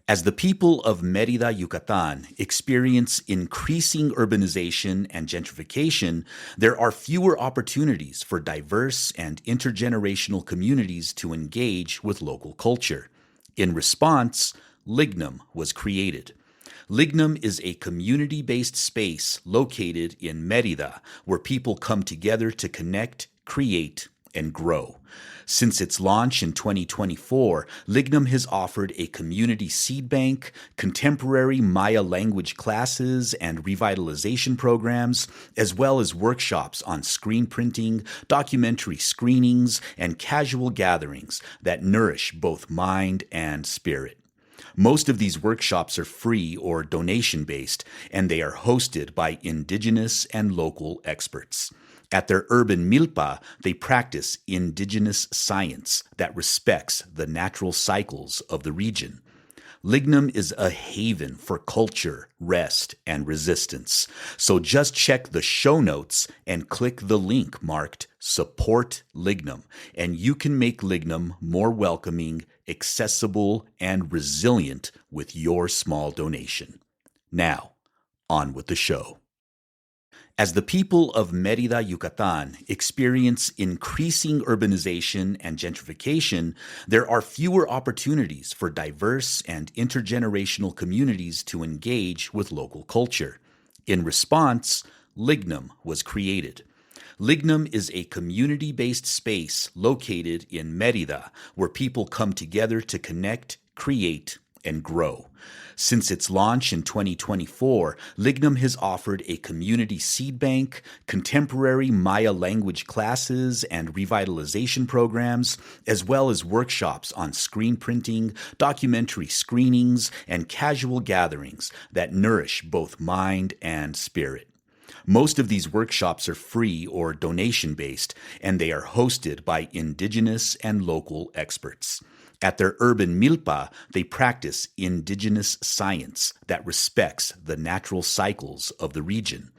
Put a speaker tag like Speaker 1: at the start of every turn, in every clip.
Speaker 1: As the people of Mérida, Yucatan, experience increasing urbanization and gentrification, there are fewer opportunities for diverse and intergenerational communities to engage with local culture. In response, Lignum was created. Lignum is a community-based space located in Mérida where people come together to connect, create, and grow. Since its launch in 2024, Lignum has offered a community seed bank, contemporary Maya language classes and revitalization programs, as well as workshops on screen printing, documentary screenings, and casual gatherings that nourish both mind and spirit. Most of these workshops are free or donation-based, and they are hosted by indigenous and local experts. At their urban milpa, they practice indigenous science that respects the natural cycles of the region. Lignum is a haven for culture, rest, and resistance. So just check the show notes and click the link marked Support Lignum, and you can make Lignum more welcoming, accessible, and resilient with your small donation. Now, on with the show. As the people of Mérida, Yucatan, experience increasing urbanization and gentrification, there are fewer opportunities for diverse and intergenerational communities to engage with local culture. In response, Lignum was created. Lignum is a community-based space located in Mérida where people come together to connect, create, and grow. Since its launch in 2024, Lignum has offered a community seed bank, contemporary Maya language classes and revitalization programs, as well as workshops on screen printing, documentary screenings, and casual gatherings that nourish both mind and spirit. Most of these workshops are free or donation-based, and they are hosted by indigenous and local experts. At their urban milpa, they practice indigenous science that respects the natural cycles of the region.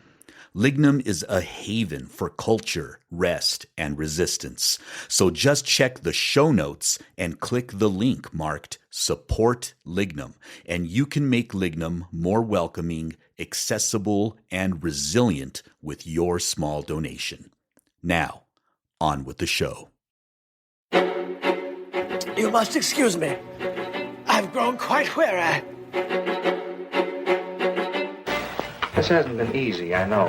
Speaker 1: Lignum is a haven for culture, rest, and resistance. So just check the show notes and click the link marked Support Lignum, and you can make Lignum more welcoming, accessible, and resilient with your small donation. Now, on with the show.
Speaker 2: You must excuse me. I've grown quite weary.
Speaker 3: This hasn't been easy, I know.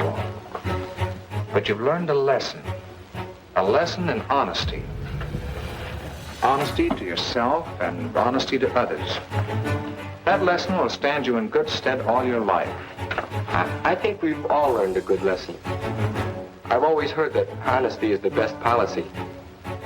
Speaker 3: But you've learned a lesson. A lesson in honesty. Honesty to yourself and honesty to others. That lesson will stand you in good stead all your life.
Speaker 4: I think we've all learned a good lesson. I've always heard that honesty is the best policy.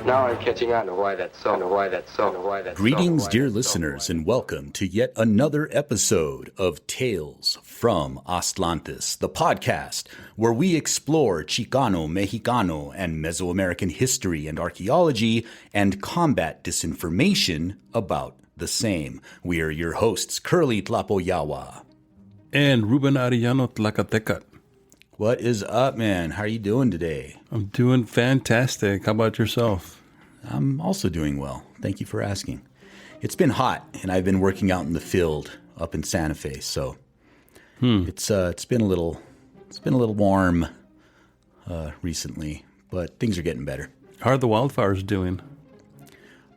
Speaker 4: Now I'm catching on to why that's so,
Speaker 1: Greetings, dear listeners, and welcome to yet another episode of Tales from Atlantis, the podcast where we explore Chicano, Mexicano, and Mesoamerican history and archaeology and combat disinformation about the same. We are your hosts, Kurly Tlapoyawa.
Speaker 5: And Ruben Arellano Tlacatecat.
Speaker 1: What is up, man? How are you doing today?
Speaker 5: I'm doing fantastic. How about yourself?
Speaker 1: I'm also doing well. Thank you for asking. It's been hot, and I've been working out in the field up in Santa Fe, so it's been a little warm recently, but things are getting better.
Speaker 5: How are the wildfires doing?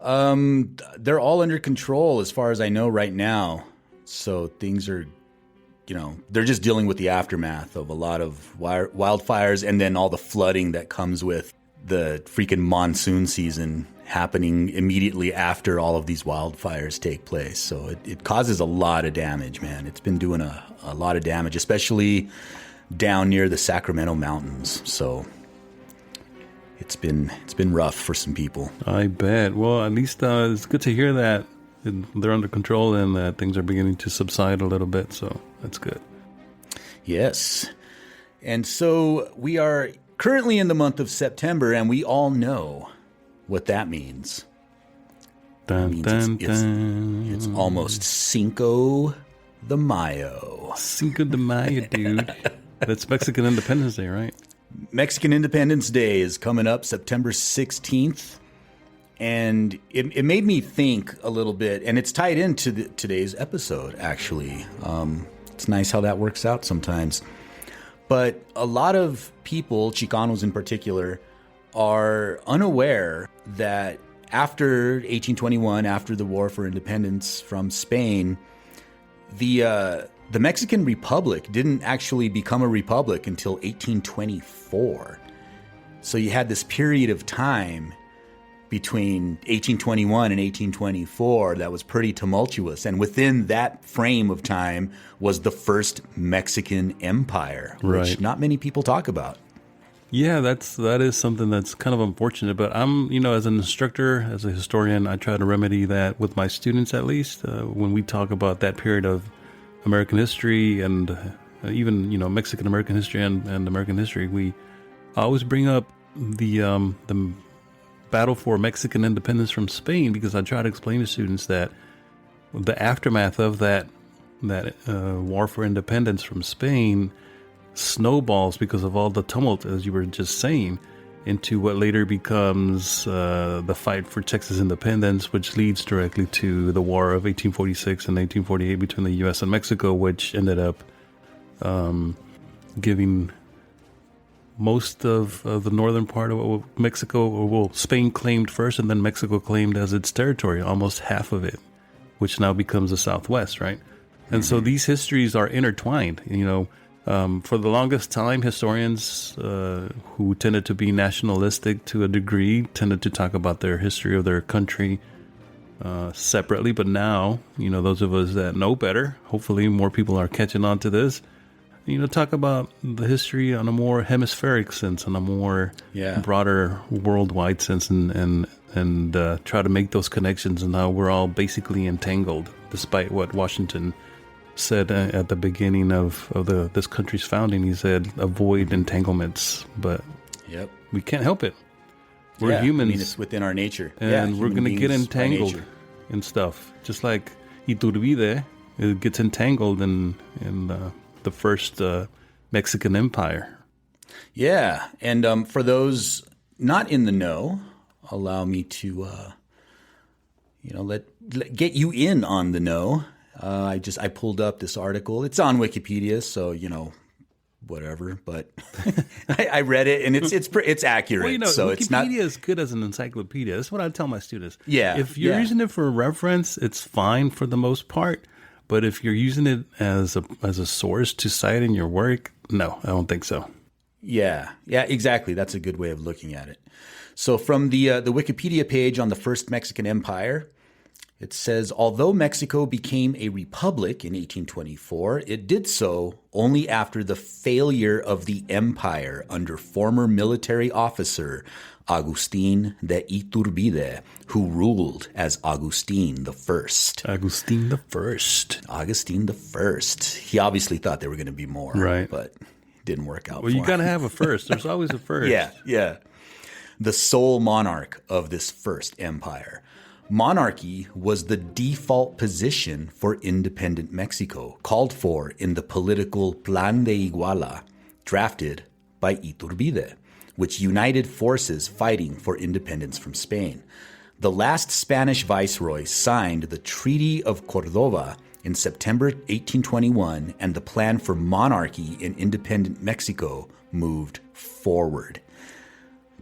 Speaker 1: They're all under control as far as I know right now. So things are, they're just dealing with the aftermath of a lot of wildfires and then all the flooding that comes with the freaking monsoon season happening immediately after all of these wildfires take place. So it causes a lot of damage, man. It's been doing a lot of damage, especially down near the Sacramento Mountains. So it's been rough for some people.
Speaker 5: I bet. Well, at least it's good to hear that they're under control and that things are beginning to subside a little bit. So that's good.
Speaker 1: Yes. And so we are currently in the month of September, and we all know what that means.
Speaker 5: Dun,
Speaker 1: It's almost Cinco de Mayo.
Speaker 5: Cinco de Mayo, dude. That's Mexican Independence Day, right?
Speaker 1: Mexican Independence Day is coming up September 16th. And it made me think a little bit, and it's tied into today's episode, actually. It's nice how that works out sometimes. But a lot of people, Chicanos in particular, are unaware that after 1821, after the War for Independence from Spain, the Mexican Republic didn't actually become a republic until 1824. So you had this period of time between 1821 and 1824 that was pretty tumultuous. And within that frame of time was the first Mexican Empire, which not many people talk about.
Speaker 5: Yeah, that is something that's kind of unfortunate. But I'm, as an instructor, as a historian, I try to remedy that with my students, at least. When we talk about that period of American history and even, Mexican American history and American history, we always bring up the battle for Mexican independence from Spain, because I try to explain to students that the aftermath of that war for independence from Spain snowballs because of all the tumult, as you were just saying, into what later becomes the fight for Texas independence, which leads directly to the War of 1846 and 1848 between the U.S. and Mexico, which ended up giving most of the northern part of Mexico, Spain claimed first, and then Mexico claimed as its territory, almost half of it, which now becomes the Southwest, right? And so these histories are intertwined. For the longest time, historians who tended to be nationalistic to a degree tended to talk about their history of their country separately. But now, those of us that know better, hopefully more people are catching on to this, talk about the history on a more hemispheric sense, on a more broader worldwide sense, and try to make those connections and how we're all basically entangled, despite what Washington said at the beginning of this country's founding. He said, avoid entanglements, but we can't help it. We're humans. I mean,
Speaker 1: it's within our nature.
Speaker 5: And we're going to get entangled in stuff. Just like Iturbide, it gets entangled in the first Mexican Empire.
Speaker 1: Yeah. And for those not in the know, allow me to, get you in on the know. I pulled up this article. It's on Wikipedia, so whatever. But I read it, and it's accurate.
Speaker 5: Well,
Speaker 1: so
Speaker 5: Wikipedia
Speaker 1: it's not
Speaker 5: is good as an encyclopedia. That's what I tell my students.
Speaker 1: Yeah,
Speaker 5: if you're using it for a reference, it's fine for the most part. But if you're using it as a source to cite in your work, no, I don't think so.
Speaker 1: Yeah, exactly. That's a good way of looking at it. So from the Wikipedia page on the first Mexican Empire, it says, although Mexico became a republic in 1824, it did so only after the failure of the empire under former military officer Agustín de Iturbide, who ruled as Agustín the First.
Speaker 5: Agustín the First.
Speaker 1: He obviously thought there were going to be more,
Speaker 5: right?
Speaker 1: But it didn't work out.
Speaker 5: Well, you got to have a first. There's always a first.
Speaker 1: Yeah. The sole monarch of this first empire. Monarchy was the default position for independent Mexico, called for in the political Plan de Iguala, drafted by Iturbide, which united forces fighting for independence from Spain. The last Spanish viceroy signed the Treaty of Cordova in September 1821, and the plan for monarchy in independent Mexico moved forward.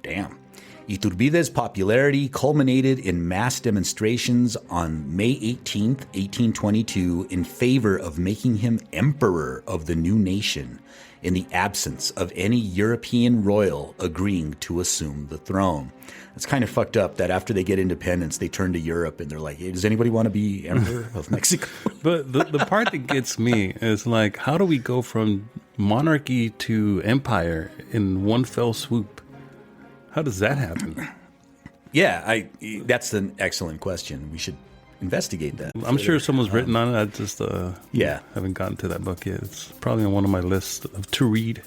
Speaker 1: Damn. Iturbide's popularity culminated in mass demonstrations on May 18th, 1822, in favor of making him emperor of the new nation, in the absence of any European royal agreeing to assume the throne. It's kind of fucked up that after they get independence, they turn to Europe and they're like, hey, does anybody want to be emperor of Mexico?
Speaker 5: But the part that gets me is like, how do we go from monarchy to empire in one fell swoop? How does that happen?
Speaker 1: Yeah, that's an excellent question. We should investigate that.
Speaker 5: I'm sure someone's written on it. I just haven't gotten to that book yet. It's probably on one of my lists to read.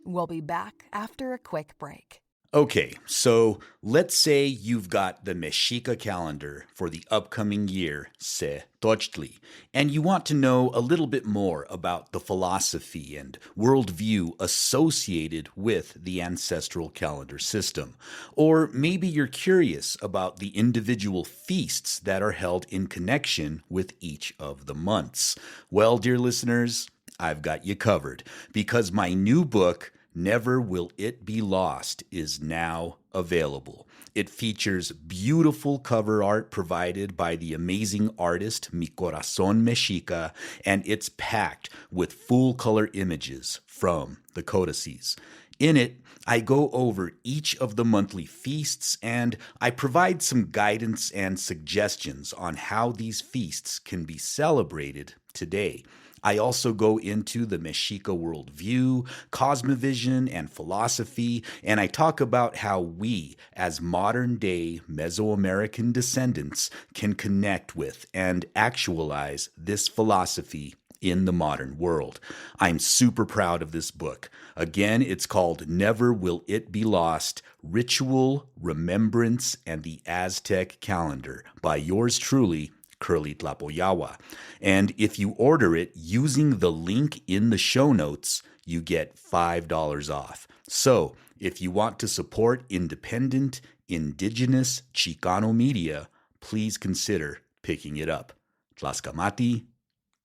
Speaker 6: We'll be back after a quick break.
Speaker 1: Okay, so let's say you've got the Mexika calendar for the upcoming year, Se Tochtli, and you want to know a little bit more about the philosophy and worldview associated with the ancestral calendar system. Or maybe you're curious about the individual feasts that are held in connection with each of the months. Well, dear listeners, I've got you covered, because my new book, Never Will It Be Lost, is now available. It features beautiful cover art provided by the amazing artist Mi Corazón Mexika, and it's packed with full-color images from the codices. In it, I go over each of the monthly feasts, and I provide some guidance and suggestions on how these feasts can be celebrated today. I also go into the Mexica worldview, cosmovision, and philosophy, and I talk about how we, as modern-day Mesoamerican descendants, can connect with and actualize this philosophy in the modern world. I'm super proud of this book. Again, it's called Never Will It Be Lost: Ritual, Remembrance, and the Aztec Calendar by yours truly, Kurly Tlapoyawa. And if you order it using the link in the show notes, you get $5 off. So if you want to support independent, indigenous Chicano media, please consider picking it up. Tlascamati,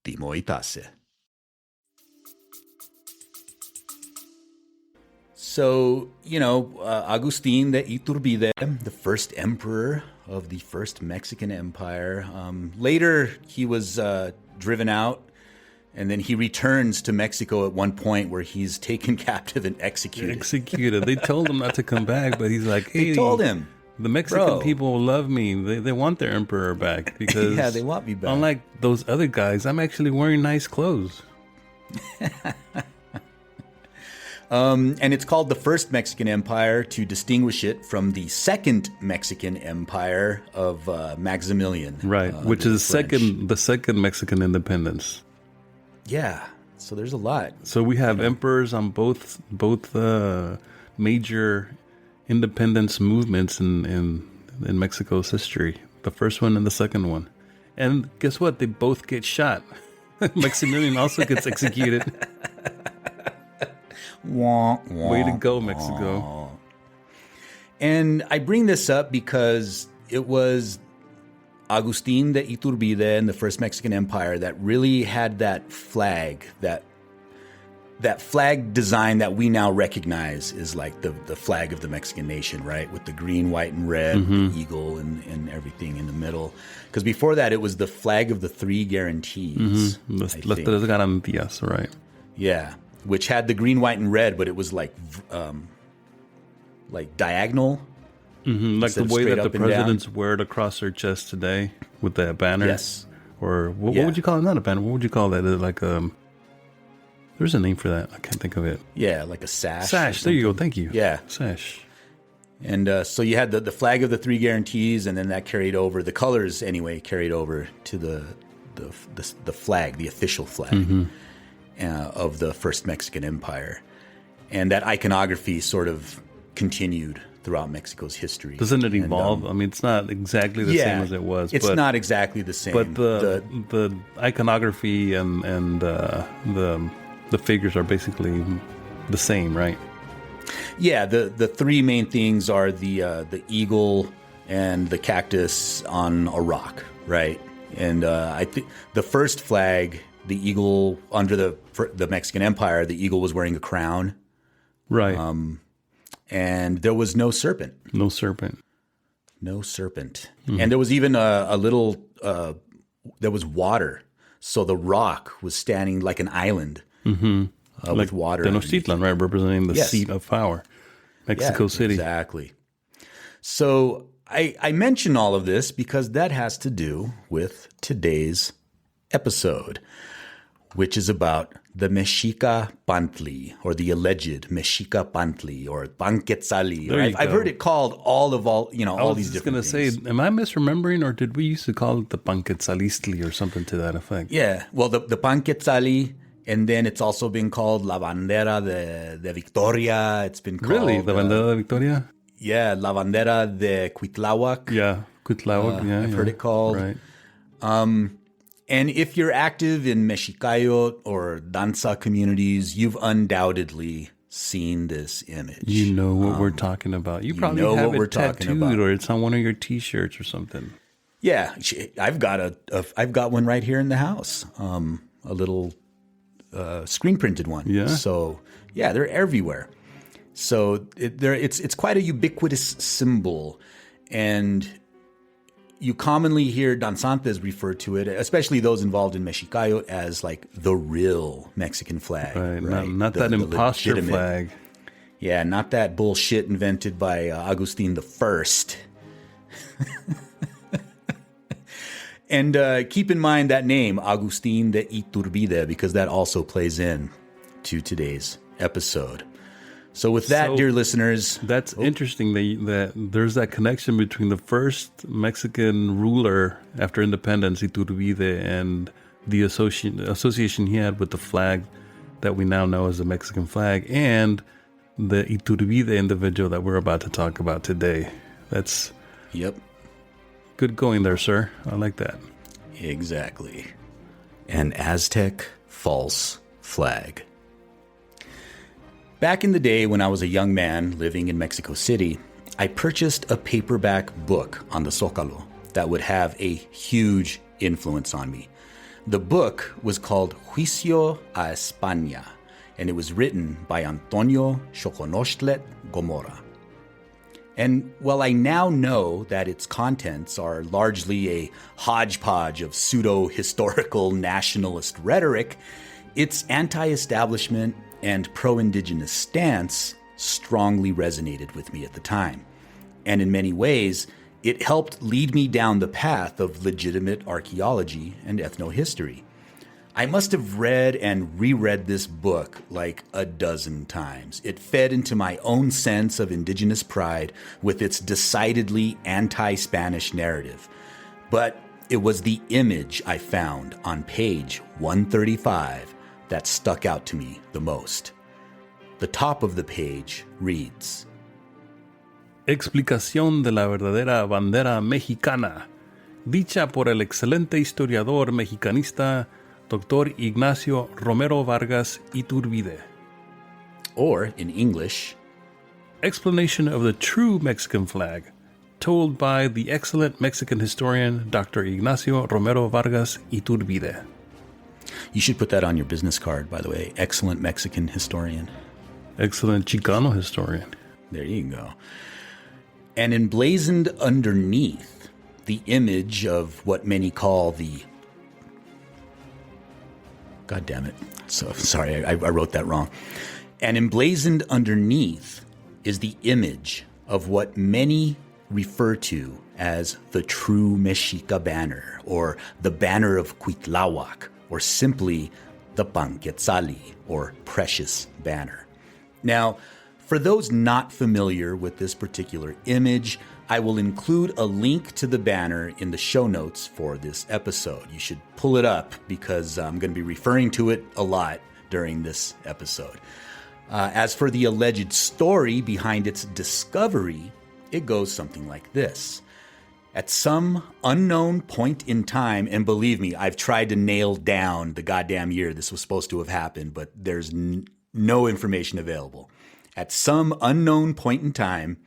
Speaker 1: Timoitase. So, Agustin de Iturbide, the first emperor of the first Mexican Empire. Later, he was driven out, and then he returns to Mexico at one point where he's taken captive and executed.
Speaker 5: They told him not to come back, but he's like, hey,
Speaker 1: they told him.
Speaker 5: The Mexican people love me. They want their emperor back because
Speaker 1: yeah, they want me back.
Speaker 5: Unlike those other guys, I'm actually wearing nice clothes.
Speaker 1: And it's called the First Mexican Empire to distinguish it from the Second Mexican Empire of Maximilian.
Speaker 5: Right, which is the second Mexican independence.
Speaker 1: Yeah, so there's a lot.
Speaker 5: So we have emperors on both major independence movements in Mexico's history. The first one and the second one. And guess what? They both get shot. Maximilian also gets executed. Way to go, Mexico.
Speaker 1: And I bring this up because it was Agustin de Iturbide and the First Mexican Empire that really had that flag, that flag design that we now recognize is like the flag of the Mexican nation, right? With the green, white, and red, the eagle, and everything in the middle. Because before that, it was the flag of the three guarantees.
Speaker 5: Las tres garantías, right?
Speaker 1: Yeah. Which had the green, white, and red, but it was like diagonal.
Speaker 5: Like the way that the presidents wear it across their chest today with that banner.
Speaker 1: Yes.
Speaker 5: Or what would you call it? Not a banner. What would you call that? Like there's a name for that. I can't think of it.
Speaker 1: Yeah, like a sash.
Speaker 5: Sash. There you go. Thank you.
Speaker 1: Yeah.
Speaker 5: Sash.
Speaker 1: And so you had the flag of the three guarantees, and then that carried over, the colors anyway, carried over to the flag, the official flag. Of the First Mexican Empire. And that iconography sort of continued throughout Mexico's history.
Speaker 5: Doesn't it evolve? I mean, it's not exactly the same as it was.
Speaker 1: It's not exactly the same.
Speaker 5: But the iconography and the figures are basically the same, right?
Speaker 1: Yeah, the three main things are the eagle and the cactus on a rock, right? And I think the first flag, the eagle under the Mexican Empire, the eagle was wearing a crown.
Speaker 5: Right.
Speaker 1: And there was no serpent.
Speaker 5: No serpent.
Speaker 1: And there was even a little, there was water. So the rock was standing like an island with water.
Speaker 5: Tenochtitlan, right? Representing the seat of power. Mexico City.
Speaker 1: Exactly. So I mention all of this because that has to do with today's episode, which is about the Mexica Pantli, or the alleged Mexica Pantli, or Panketzalli. I've heard it called all these different things. I was
Speaker 5: going to say, am I misremembering, or did we used to call it the Panketzalistli or something to that effect?
Speaker 1: Yeah, well, the Panketzalli, and then it's also been called La Bandera de Victoria. It's been called...
Speaker 5: Really? La Bandera de Victoria?
Speaker 1: Yeah, La Bandera de Cuitlahuac.
Speaker 5: Yeah, Cuitlahuac.
Speaker 1: I've heard it called.
Speaker 5: Right.
Speaker 1: And if you're active in Mexicayot or danza communities, you've undoubtedly seen this image.
Speaker 5: You know what we're talking about. You probably
Speaker 1: know
Speaker 5: have
Speaker 1: what we're
Speaker 5: it
Speaker 1: talking
Speaker 5: tattooed,
Speaker 1: about.
Speaker 5: or it's on one of your T-shirts or something.
Speaker 1: Yeah, I've got one right here in the house. A little screen printed one.
Speaker 5: Yeah.
Speaker 1: So yeah, they're everywhere. So it's quite a ubiquitous symbol, and you commonly hear danzantes refer to it, especially those involved in Mexicayo, as like the real Mexican flag.
Speaker 5: Right. Not that imposter
Speaker 1: legitimate
Speaker 5: flag.
Speaker 1: Yeah, not that bullshit invented by Agustin the First. And keep in mind that name, Agustin de Iturbide, because that also plays in to today's episode. So with that, dear listeners...
Speaker 5: That's interesting that there's that connection between the first Mexican ruler after independence, Iturbide, and the association he had with the flag that we now know as the Mexican flag, and the Iturbide individual that we're about to talk about today. That's good going there, sir. I like that.
Speaker 1: Exactly. An Aztec false flag. Back in the day when I was a young man living in Mexico City, I purchased a paperback book on the Zócalo that would have a huge influence on me. The book was called Juicio a España, and it was written by Antonio Xoconochtlet Gomora. And while I now know that its contents are largely a hodgepodge of pseudo-historical nationalist rhetoric, its anti-establishment and pro-indigenous stance strongly resonated with me at the time. And in many ways, it helped lead me down the path of legitimate archaeology and ethnohistory. I must have read and reread this book like a dozen times. It fed into my own sense of indigenous pride with its decidedly anti-Spanish narrative. But it was the image I found on page 135 that stuck out to me the most. The top of the page reads,
Speaker 5: Explicación de la verdadera bandera mexicana, dicha por el excelente historiador mexicanista Dr. Ignacio Romero Vargas Iturbide.
Speaker 1: Or, in English,
Speaker 5: Explanation of the true Mexican flag, told by the excellent Mexican historian Dr. Ignacio Romero Vargas Iturbide.
Speaker 1: You should put that on your business card, by the way. Excellent Mexican historian.
Speaker 5: Excellent Chicano historian.
Speaker 1: There you go. And emblazoned underneath the image of what many call the... God damn it. So sorry, I wrote that wrong. And emblazoned underneath is the image of what many refer to as the true Mexika banner, or the banner of Cuitlahuac, or simply the Panketzalli, or precious banner. Now, for those not familiar with this particular image, I will include a link to the banner in the show notes for this episode. You should pull it up because I'm going to be referring to it a lot during this episode. As for the alleged story behind its discovery, it goes something like this. At some unknown point in time, and believe me, I've tried to nail down the goddamn year this was supposed to have happened, but there's no information available. At some unknown point in time,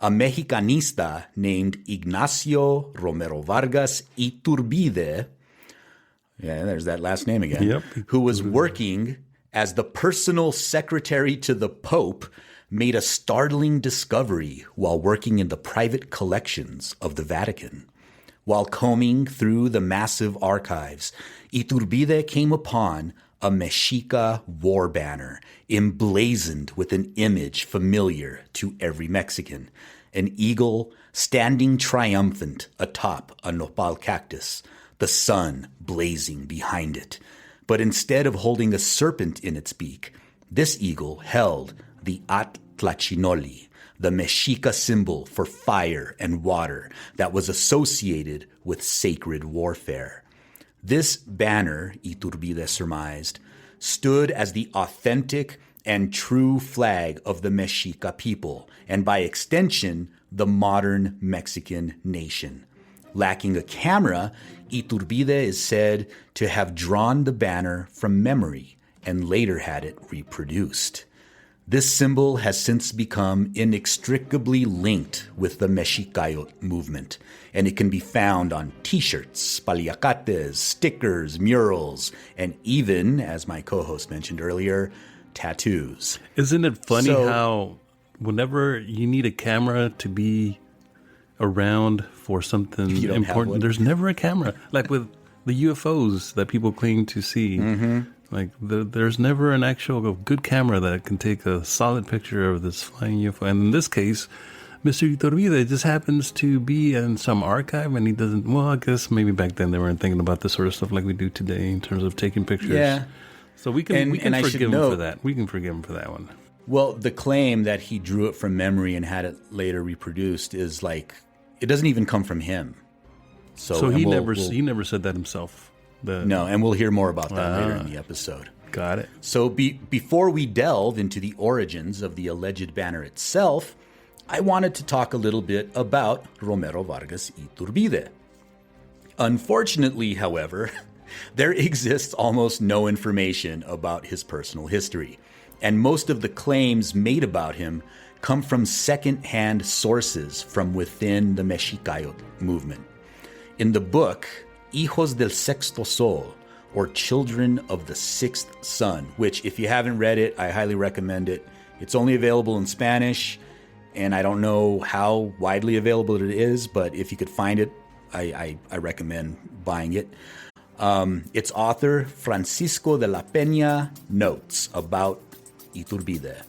Speaker 1: a Mexicanista named Ignacio Romero Vargas Iturbide, yeah, there's that last name again, who was working as the personal secretary to the Pope, made a startling discovery while working in the private collections of the Vatican. While combing through the massive archives, Iturbide came upon a Mexika war banner emblazoned with an image familiar to every Mexican, an eagle standing triumphant atop a nopal cactus, the sun blazing behind it. But instead of holding a serpent in its beak, this eagle held the Atlachinoli, the Mexika symbol for fire and water that was associated with sacred warfare. This banner, Iturbide surmised, stood as the authentic and true flag of the Mexika people, and by extension, the modern Mexican nation. Lacking a camera, Iturbide is said to have drawn the banner from memory and later had it reproduced. This symbol has since become inextricably linked with the Mexicayot movement, and it can be found on t-shirts, paliacates, stickers, murals, and even, as my co-host mentioned earlier, tattoos.
Speaker 5: Isn't it funny how whenever you need a camera to be around for something important, there's never a camera. Like with the UFOs that people claim to see. Like there's never an actual good camera that can take a solid picture of this flying UFO. And in this case, Mr. Iturbide just happens to be in some archive, and he doesn't. Well, I guess maybe back then they weren't thinking about this sort of stuff like we do today in terms of taking pictures. Yeah. So we can forgive him for that. We can forgive him for that one.
Speaker 1: Well, the claim that he drew it from memory and had it later reproduced is like, it doesn't even come from him.
Speaker 5: So he never said that himself.
Speaker 1: No, and we'll hear more about that later in the episode.
Speaker 5: Got it.
Speaker 1: So before we delve into the origins of the alleged banner itself, I wanted to talk a little bit about Romero Vargas Iturbide. Unfortunately, however, there exists almost no information about his personal history, and most of the claims made about him come from second-hand sources from within the Mexicayot movement. In the book, Hijos del Sexto Sol, or Children of the Sixth Sun, which, if you haven't read it, I highly recommend it. It's only available in Spanish, and I don't know how widely available it is, but if you could find it, I recommend buying it. Its author, Francisco de la Peña, notes about Iturbide.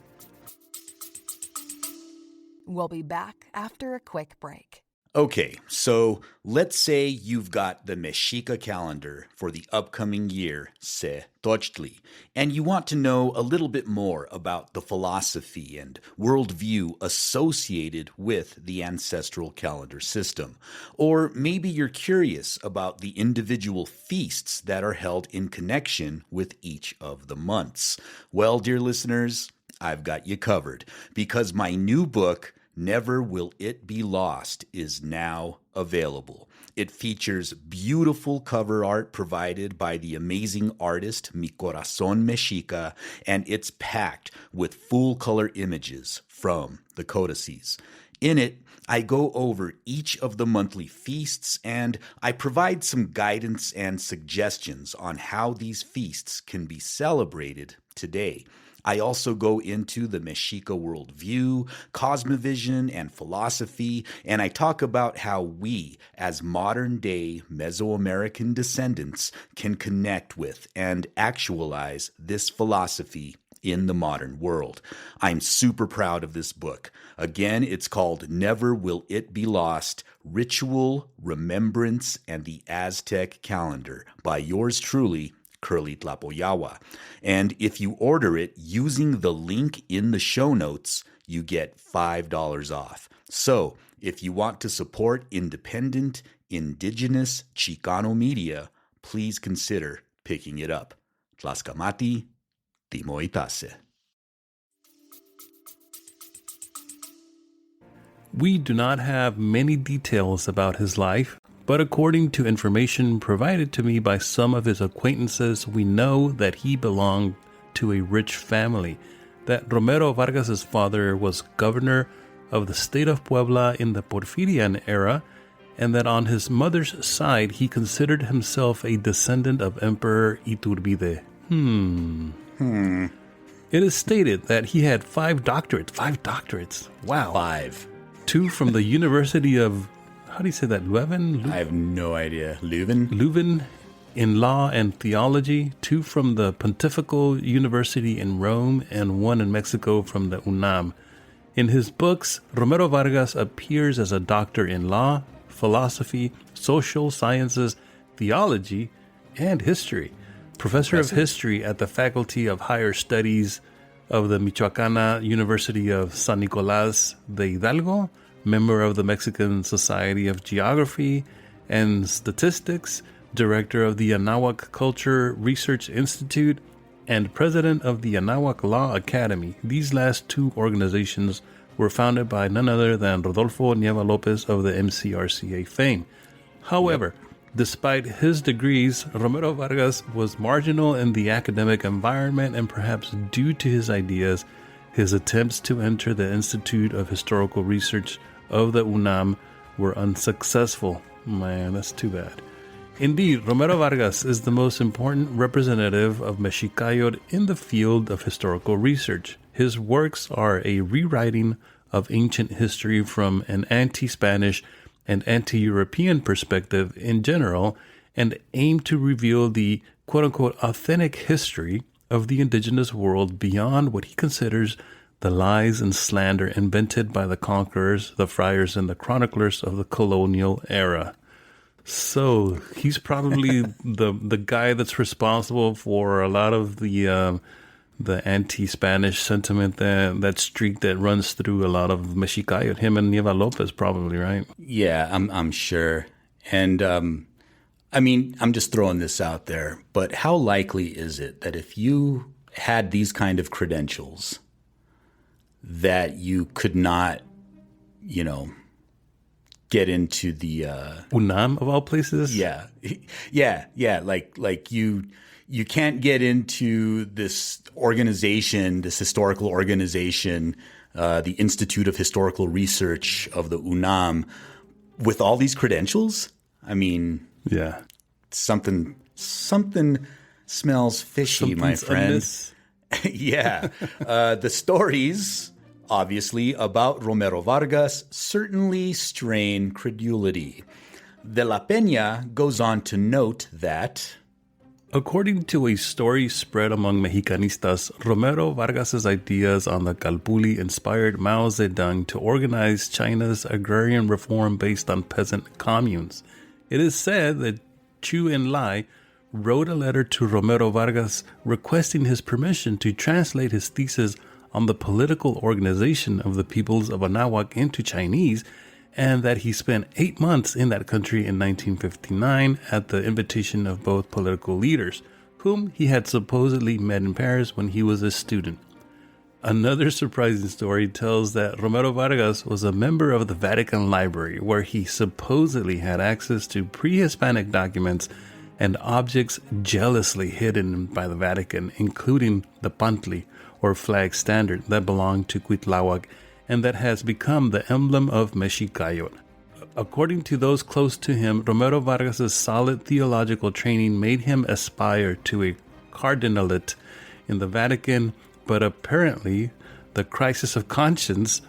Speaker 6: We'll be back after a quick break.
Speaker 1: Okay, so let's say you've got the Mexica calendar for the upcoming year, Tochtli, and you want to know a little bit more about the philosophy and worldview associated with the ancestral calendar system. Or maybe you're curious about the individual feasts that are held in connection with each of the months. Well, dear listeners, I've got you covered, because my new book, Never Will It Be Lost, is now available. It features beautiful cover art provided by the amazing artist Mi Corazón Mexica, and it's packed with full-color images from the codices. In it, I go over each of the monthly feasts, and I provide some guidance and suggestions on how these feasts can be celebrated today. I also go into the Mexica worldview, cosmovision, and philosophy, and I talk about how we, as modern-day Mesoamerican descendants, can connect with and actualize this philosophy in the modern world. I'm super proud of this book. Again, it's called Never Will It Be Lost: Ritual, Remembrance, and the Aztec Calendar by yours truly, Kurly Tlapoyawa. And if you order it using the link in the show notes, you get $5 off. So if you want to support independent, indigenous Chicano media, please consider picking it up. Tlascamati, Timoitase.
Speaker 5: We do not have many details about his life, but according to information provided to me by some of his acquaintances, we know that he belonged to a rich family, that Romero Vargas's father was governor of the state of Puebla in the Porfirian era, and that on his mother's side he considered himself a descendant of Emperor Iturbide. It is stated that he had 5 doctorates. 5 doctorates. Wow.
Speaker 1: 5.
Speaker 5: 2 from the University of, how do you say that, Leuven?
Speaker 1: I have no idea. Leuven
Speaker 5: in law and theology, 2 from the Pontifical University in Rome, and 1 in Mexico from the UNAM. In his books, Romero Vargas appears as a doctor in law, philosophy, social sciences, theology, and history. Professor of history at the Faculty of Higher Studies of the Michoacana University of San Nicolás de Hidalgo, member of the Mexican Society of Geography and Statistics, director of the Anahuac Culture Research Institute, and president of the Anáhuac Law Academy. These last two organizations were founded by none other than Rodolfo Nieva Lopez of the MCRCA fame. However, despite his degrees, Romero Vargas was marginal in the academic environment, and perhaps due to his ideas, his attempts to enter the Institute of Historical Research of the UNAM were unsuccessful. Man, that's too bad. Indeed, Romero Vargas is the most important representative of Mexicayot in the field of historical research. His works are a rewriting of ancient history from an anti-Spanish and anti-European perspective in general, and aim to reveal the quote-unquote authentic history of the indigenous world beyond what he considers the lies and slander invented by the conquerors, the friars, and the chroniclers of the colonial era. So he's probably the guy that's responsible for a lot of the anti-Spanish sentiment, that streak that runs through a lot of Mexicayot. Him and Nieva Lopez, probably, right?
Speaker 1: Yeah, I'm sure. And I mean, I'm just throwing this out there, but how likely is it that if you had these kind of credentials, that you could not, get into the
Speaker 5: UNAM of all places?
Speaker 1: Yeah. Like you can't get into this organization, this historical organization, the Institute of Historical Research of the UNAM, with all these credentials. I mean,
Speaker 5: yeah,
Speaker 1: something smells fishy, my friend. Yeah. The stories, obviously, about Romero Vargas certainly strain credulity. De la Peña goes on to note that,
Speaker 5: according to a story spread among Mexicanistas, Romero Vargas's ideas on the Calpulli inspired Mao Zedong to organize China's agrarian reform based on peasant communes. It is said that Chu Enlai wrote a letter to Romero Vargas requesting his permission to translate his thesis on the political organization of the peoples of Anáhuac into Chinese, and that he spent 8 months in that country in 1959 at the invitation of both political leaders, whom he had supposedly met in Paris when he was a student. Another surprising story tells that Romero Vargas was a member of the Vatican Library, where he supposedly had access to pre-Hispanic documents and objects jealously hidden by the Vatican, including the pantli, or flag standard, that belonged to Cuitlahuac and that has become the emblem of Mexicayot. According to those close to him, Romero Vargas's solid theological training made him aspire to a cardinalate in the Vatican, but apparently the crisis of conscience,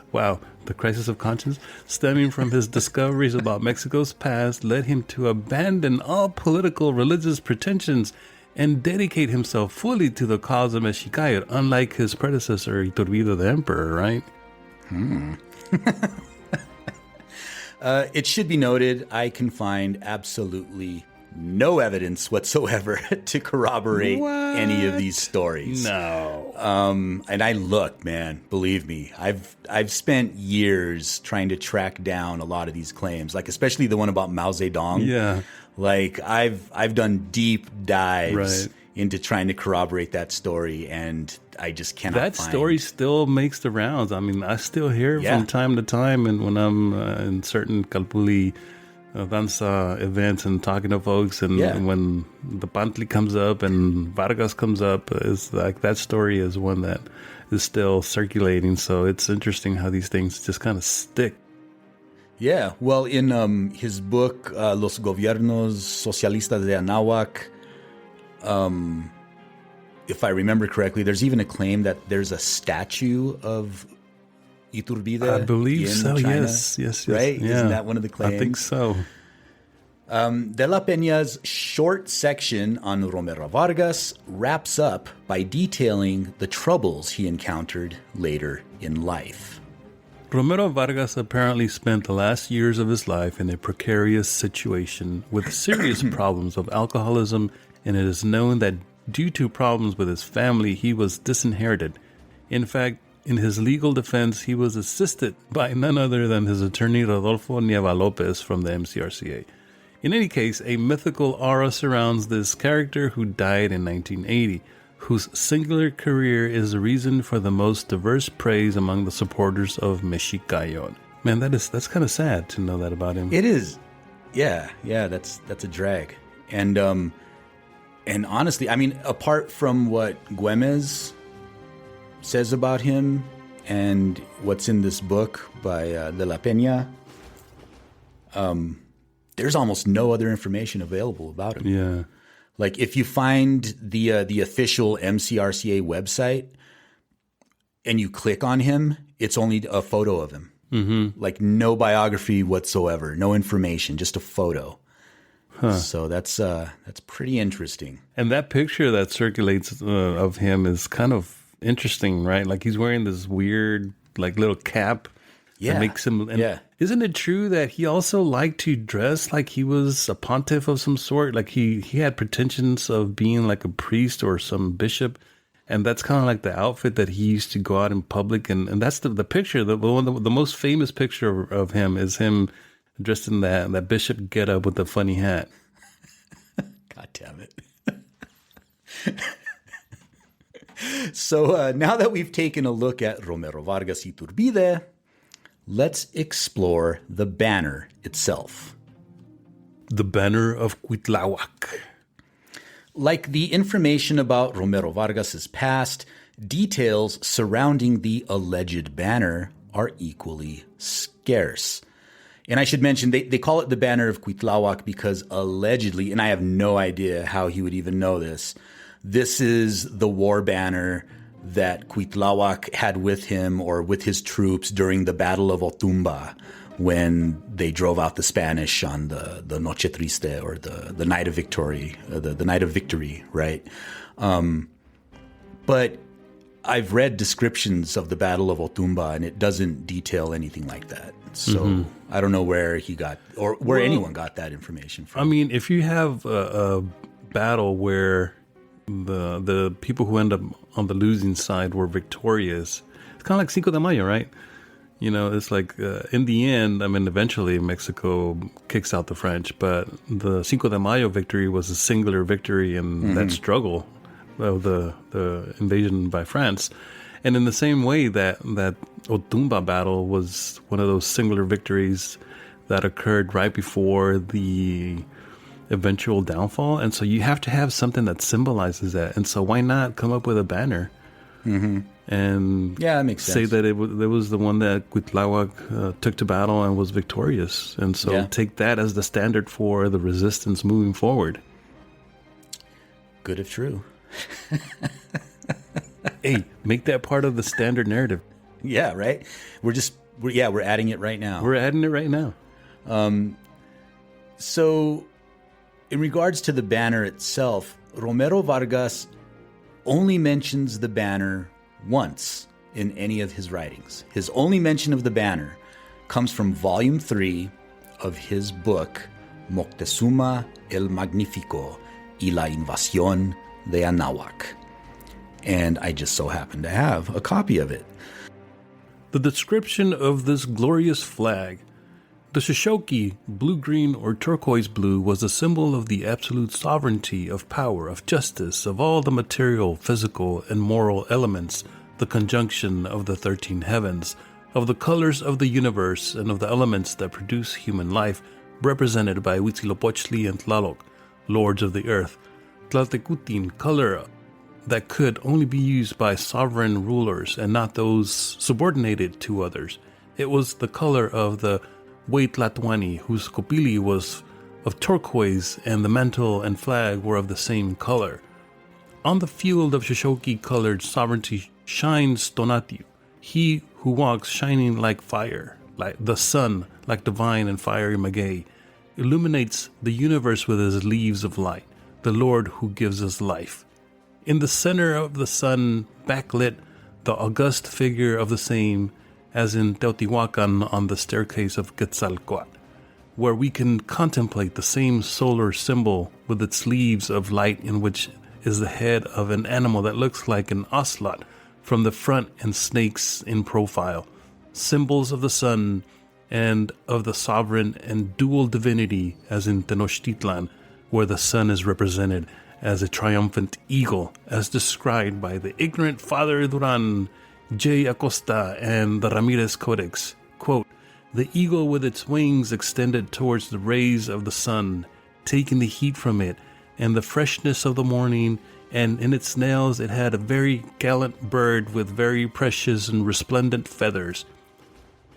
Speaker 5: stemming from his discoveries about Mexico's past, led him to abandon all political religious pretensions and dedicate himself fully to the cause of Mexicayot, unlike his predecessor, Iturbide the Emperor, right?
Speaker 1: It should be noted, I can find absolutely no evidence whatsoever to corroborate any of these stories.
Speaker 5: No.
Speaker 1: And I look, man, believe me, I've spent years trying to track down a lot of these claims, like especially the one about Mao Zedong.
Speaker 5: Yeah.
Speaker 1: Like I've done deep dives into trying to corroborate that story, and I just cannot
Speaker 5: that
Speaker 1: find.
Speaker 5: Story still makes the rounds. I mean, I still hear it from time to time, and when I'm in certain Calpulli danza events and talking to folks, and when the Pantli comes up and Vargas comes up, is like that story is one that is still circulating. So it's interesting how these things just kind of stick.
Speaker 1: Yeah, well, in his book, Los Gobiernos Socialistas de Anáhuac, if I remember correctly, there's even a claim that there's a statue of Iturbide.
Speaker 5: I believe so,
Speaker 1: China,
Speaker 5: yes.
Speaker 1: Right?
Speaker 5: Yeah,
Speaker 1: Isn't that one of the claims?
Speaker 5: I think so.
Speaker 1: De la Peña's short section on Romero Vargas wraps up by detailing the troubles he encountered later in life.
Speaker 5: Romero Vargas apparently spent the last years of his life in a precarious situation with serious problems of alcoholism, and it is known that due to problems with his family, he was disinherited. In fact, in his legal defense, he was assisted by none other than his attorney Rodolfo Nieva Lopez from the MCRCA. In any case, a mythical aura surrounds this character who died in 1980. whose singular career is the reason for the most diverse praise among the supporters of Mexika. Man, that's kind of sad to know that about him.
Speaker 1: It is. Yeah, that's a drag. And honestly, I mean, apart from what Güemes says about him and what's in this book by De la Peña, there's almost no other information available about him.
Speaker 5: Yeah.
Speaker 1: Like if you find the official MCRCA website and you click on him, it's only a photo of him. Mm-hmm. Like no biography whatsoever, no information, just a photo. Huh. So that's pretty interesting.
Speaker 5: And that picture that circulates of him is kind of interesting, right? Like he's wearing this weird, like little cap.
Speaker 1: Yeah.
Speaker 5: That makes him. And isn't it true that he also liked to dress like he was a pontiff of some sort? Like he had pretensions of being like a priest or some bishop. And that's kind of like the outfit that he used to go out in public. And that's the picture, the most famous picture of him is him dressed in that bishop getup with the funny hat.
Speaker 1: God damn it. So now that we've taken a look at Romero Vargas Iturbide, let's explore the banner itself.
Speaker 5: The Banner of Cuitlahuac.
Speaker 1: Like the information about Romero Vargas's past, details surrounding the alleged banner are equally scarce. And I should mention, they call it the Banner of Cuitlahuac because allegedly, and I have no idea how he would even know this is the war banner that Cuitlahuac had with him or with his troops during the Battle of Otumba when they drove out the Spanish on the Noche Triste or the Night of Victory, the Night of Victory, right? But I've read descriptions of the Battle of Otumba and it doesn't detail anything like that. So I don't know where he got or where anyone got that information from.
Speaker 5: I mean, if you have a battle where the people who end up on the losing side were victorious, it's kind of like Cinco de Mayo, right? You know, it's like in the end, I mean, eventually Mexico kicks out the French, but the Cinco de Mayo victory was a singular victory in that struggle of the invasion by France. And in the same way that Otumba battle was one of those singular victories that occurred right before the eventual downfall. And so you have to have something that symbolizes that. And so why not come up with a banner? And
Speaker 1: that makes sense.
Speaker 5: Say that it was the one that Cuitlahuac took to battle and was victorious. And so take that as the standard for the resistance moving forward.
Speaker 1: Good if true.
Speaker 5: Hey, make that part of the standard narrative.
Speaker 1: Yeah, right? We're adding it right now.
Speaker 5: We're adding it right now.
Speaker 1: So in regards to the banner itself, Romero Vargas only mentions the banner once in any of his writings. His only mention of the banner comes from Volume 3 of his book, Moctezuma el Magnífico y la Invasión de Anáhuac. And I just so happen to have a copy of it.
Speaker 5: The description of this glorious flag. The Shoshone, blue-green or turquoise blue, was a symbol of the absolute sovereignty, of power, of justice, of all the material, physical, and moral elements, the conjunction of the 13 heavens, of the colors of the universe, and of the elements that produce human life, represented by Huitzilopochtli and Tlaloc, lords of the earth. Tlaltecutin, color that could only be used by sovereign rulers and not those subordinated to others. It was the color of the Huaytlatuani, whose kopili was of turquoise and the mantle and flag were of the same color. On the field of Shoshone-colored sovereignty shines Tonatiuh, he who walks shining like fire, like the sun, like divine and fiery maguey, illuminates the universe with his leaves of light, the Lord who gives us life. In the center of the sun, backlit, the august figure of the same, as in Teotihuacan on the staircase of Quetzalcoatl, where we can contemplate the same solar symbol with its leaves of light, in which is the head of an animal that looks like an ocelot from the front and snakes in profile, symbols of the sun and of the sovereign and dual divinity, as in Tenochtitlan, where the sun is represented as a triumphant eagle, as described by the ignorant Father Duran, J. Acosta, and the Ramirez Codex. Quote, "The eagle with its wings extended towards the rays of the sun, taking the heat from it and the freshness of the morning, and in its nails it had a very gallant bird with very precious and resplendent feathers.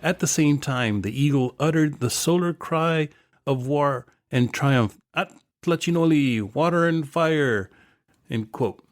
Speaker 5: At the same time, the eagle uttered the solar cry of war and triumph, At Tlachinoli, water and fire," end quote.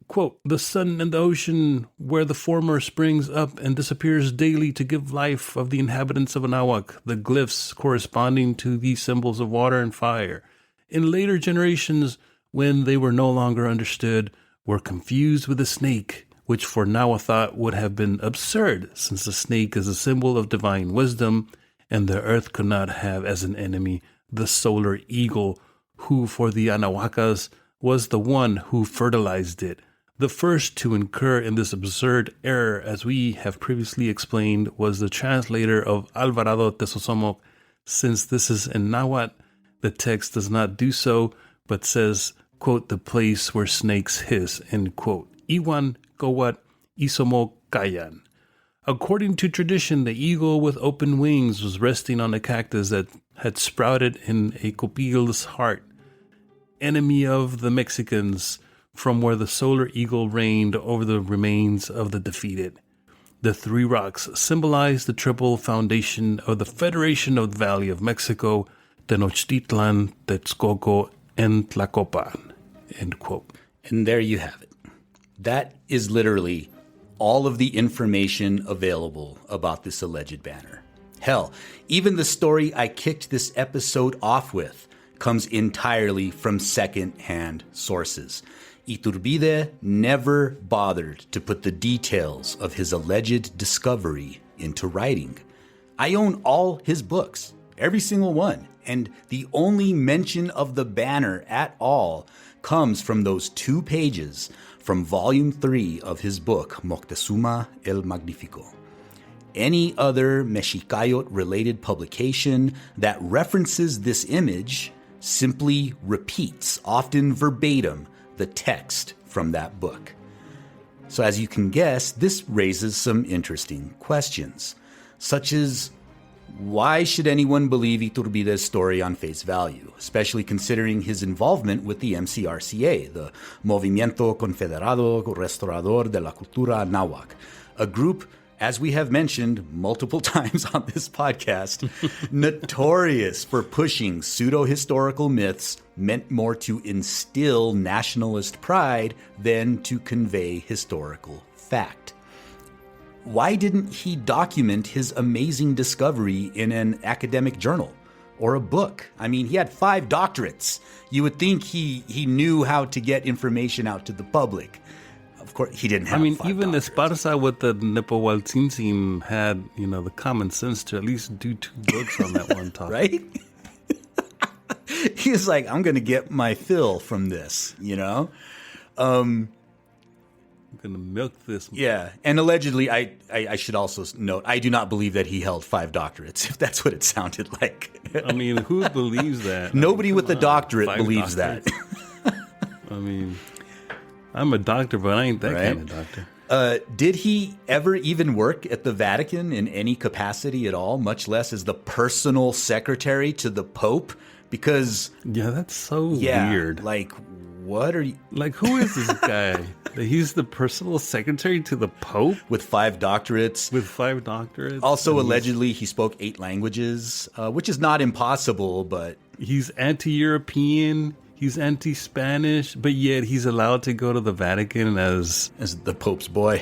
Speaker 5: Quote, "The sun and the ocean, where the former springs up and disappears daily to give life of the inhabitants of Anahuac, the glyphs corresponding to these symbols of water and fire, in later generations, when they were no longer understood, were confused with the snake, which for Nahuatl would have been absurd, since the snake is a symbol of divine wisdom, and the earth could not have as an enemy the solar eagle, who for the Anahuacas was the one who fertilized it. The first to incur in this absurd error, as we have previously explained, was the translator of Alvarado Tesosomoc. Since this is in Nahuatl, the text does not do so, but says, quote, 'the place where snakes hiss,' end quote. Iwan Gowat Isomo Kayan. According to tradition, the eagle with open wings was resting on a cactus that had sprouted in a copil's heart, enemy of the Mexicans, from where the solar eagle reigned over the remains of the defeated. The three rocks symbolize the triple foundation of the Federation of the Valley of Mexico, Tenochtitlan, Texcoco, and Tlacopan," end quote.
Speaker 1: And there you have it. That is literally all of the information available about this alleged banner. Hell, even the story I kicked this episode off with comes entirely from second-hand sources. Iturbide never bothered to put the details of his alleged discovery into writing. I own all his books, every single one, and the only mention of the banner at all comes from those 2 pages from Volume 3 of his book, Moctezuma el Magnifico. Any other Mexicayot-related publication that references this image simply repeats, often verbatim, the text from that book. So as you can guess, this raises some interesting questions, such as, why should anyone believe Iturbide's story on face value, especially considering his involvement with the MCRCA, the Movimiento Confederado Restaurador de la Cultura Nahuac, a group, as we have mentioned multiple times on this podcast, notorious for pushing pseudo-historical myths meant more to instill nationalist pride than to convey historical fact. Why didn't he document his amazing discovery in an academic journal or a book? I mean, he had 5 doctorates. You would think he knew how to get information out to the public. Of course, he didn't have 5
Speaker 5: even
Speaker 1: doctorates.
Speaker 5: Esparza with the Nepohualtzintzin had, the common sense to at least do 2 books on that one topic.
Speaker 1: Right? He was like, I'm going to get my fill from this,
Speaker 5: I'm going to milk this.
Speaker 1: Yeah, and allegedly, I should also note, I do not believe that he held 5 doctorates, if that's what it sounded like.
Speaker 5: I mean, who believes that?
Speaker 1: Nobody with a doctorate
Speaker 5: 5
Speaker 1: believes
Speaker 5: doctorates.
Speaker 1: that.
Speaker 5: I mean, I'm a doctor, but I ain't that
Speaker 1: Right?
Speaker 5: kind of doctor.
Speaker 1: Did he ever even work at the Vatican in any capacity at all, much less as the personal secretary to the Pope? Because,
Speaker 5: Yeah, that's so
Speaker 1: yeah,
Speaker 5: weird.
Speaker 1: like, what are you...
Speaker 5: Like, who is this guy? He's the personal secretary to the Pope
Speaker 1: With 5 doctorates.
Speaker 5: with 5 doctorates.
Speaker 1: Also,
Speaker 5: And he's-
Speaker 1: allegedly, he spoke 8 languages, which is not impossible, but...
Speaker 5: he's anti-European. He's anti-Spanish, but yet he's allowed to go to the Vatican as
Speaker 1: the Pope's boy.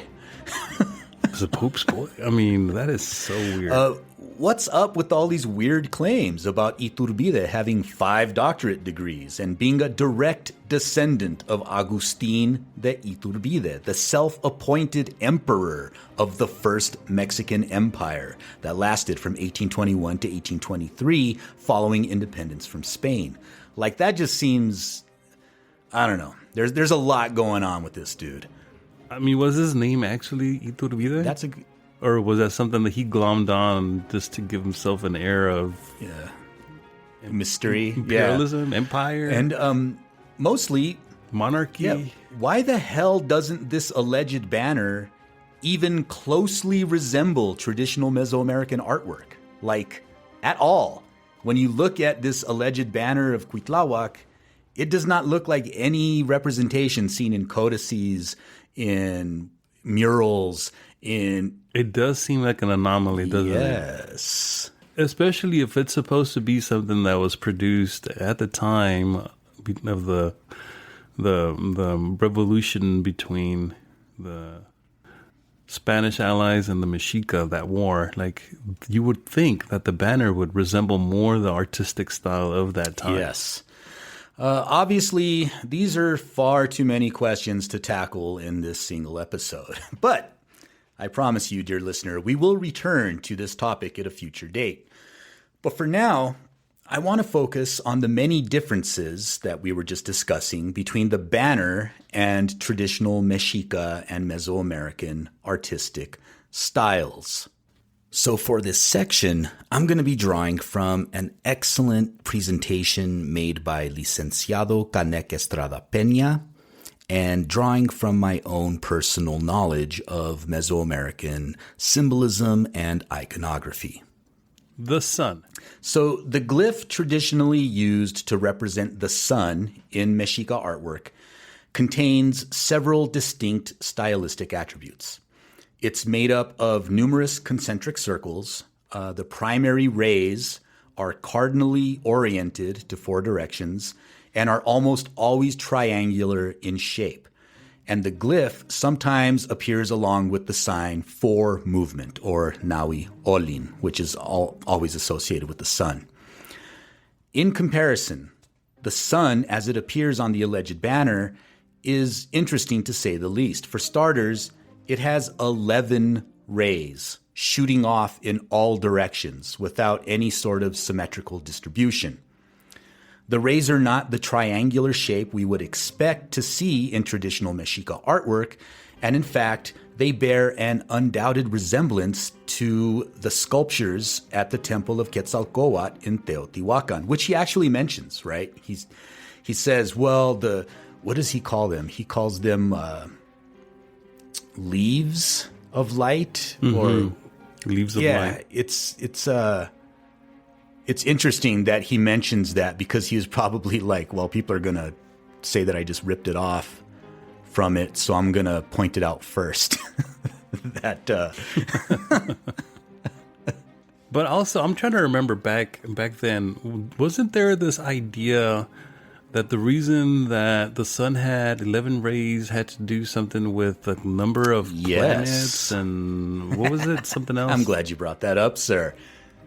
Speaker 5: a Pope's boy. I mean, that is so weird.
Speaker 1: What's up with all these weird claims about Iturbide having 5 doctorate degrees and being a direct descendant of Agustín de Iturbide, the self-appointed emperor of the First Mexican Empire that lasted from 1821 to 1823 following independence from Spain? Like, that just seems, I don't know. There's a lot going on with this dude.
Speaker 5: I mean, was his name actually Iturbide?
Speaker 1: That's a...
Speaker 5: Or was that something that he glommed on just to give himself an air of
Speaker 1: mystery.
Speaker 5: imperialism, empire?
Speaker 1: And Mostly
Speaker 5: monarchy.
Speaker 1: Yeah, why the hell doesn't this alleged banner even closely resemble traditional Mesoamerican artwork? Like, at all. When you look at this alleged banner of Cuitlahuac, it does not look like any representation seen in codices, in murals, in...
Speaker 5: It does seem like an anomaly, doesn't it?
Speaker 1: Yes.
Speaker 5: Especially if it's supposed to be something that was produced at the time of the revolution between the Spanish allies and the Mexika, that war. Like, you would think that the banner would resemble more the artistic style of that time.
Speaker 1: Yes. Obviously, these are far too many questions to tackle in this single episode. But I promise you, dear listener, we will return to this topic at a future date. But for now, I want to focus on the many differences that we were just discussing between the banner and traditional Mexika and Mesoamerican artistic styles. So for this section, I'm going to be drawing from an excellent presentation made by Licenciado Canek Estrada Peña and drawing from my own personal knowledge of Mesoamerican symbolism and iconography.
Speaker 5: The sun.
Speaker 1: So the glyph traditionally used to represent the sun in Mexica artwork contains several distinct stylistic attributes. It's made up of numerous concentric circles. The primary rays are cardinally oriented to four directions and are almost always triangular in shape. And the glyph sometimes appears along with the sign for movement, or nawi olin, which is always associated with the sun. In comparison, the sun, as it appears on the alleged banner, is interesting to say the least. For starters, it has 11 rays shooting off in all directions without any sort of symmetrical distribution. The rays are not the triangular shape we would expect to see in traditional Mexica artwork, and in fact, they bear an undoubted resemblance to the sculptures at the Temple of Quetzalcoatl in Teotihuacan, which he actually mentions, right? He says, well, what does he call them? He calls them leaves of light, or
Speaker 5: leaves of light.
Speaker 1: It's interesting that he mentions that, because he was probably like, well, people are going to say that I just ripped it off from it, so I'm going to point it out first.
Speaker 5: But also, I'm trying to remember back then, wasn't there this idea that the reason that the sun had 11 rays had to do something with the number of planets, and what was it? Something else?
Speaker 1: I'm glad you brought that up, sir.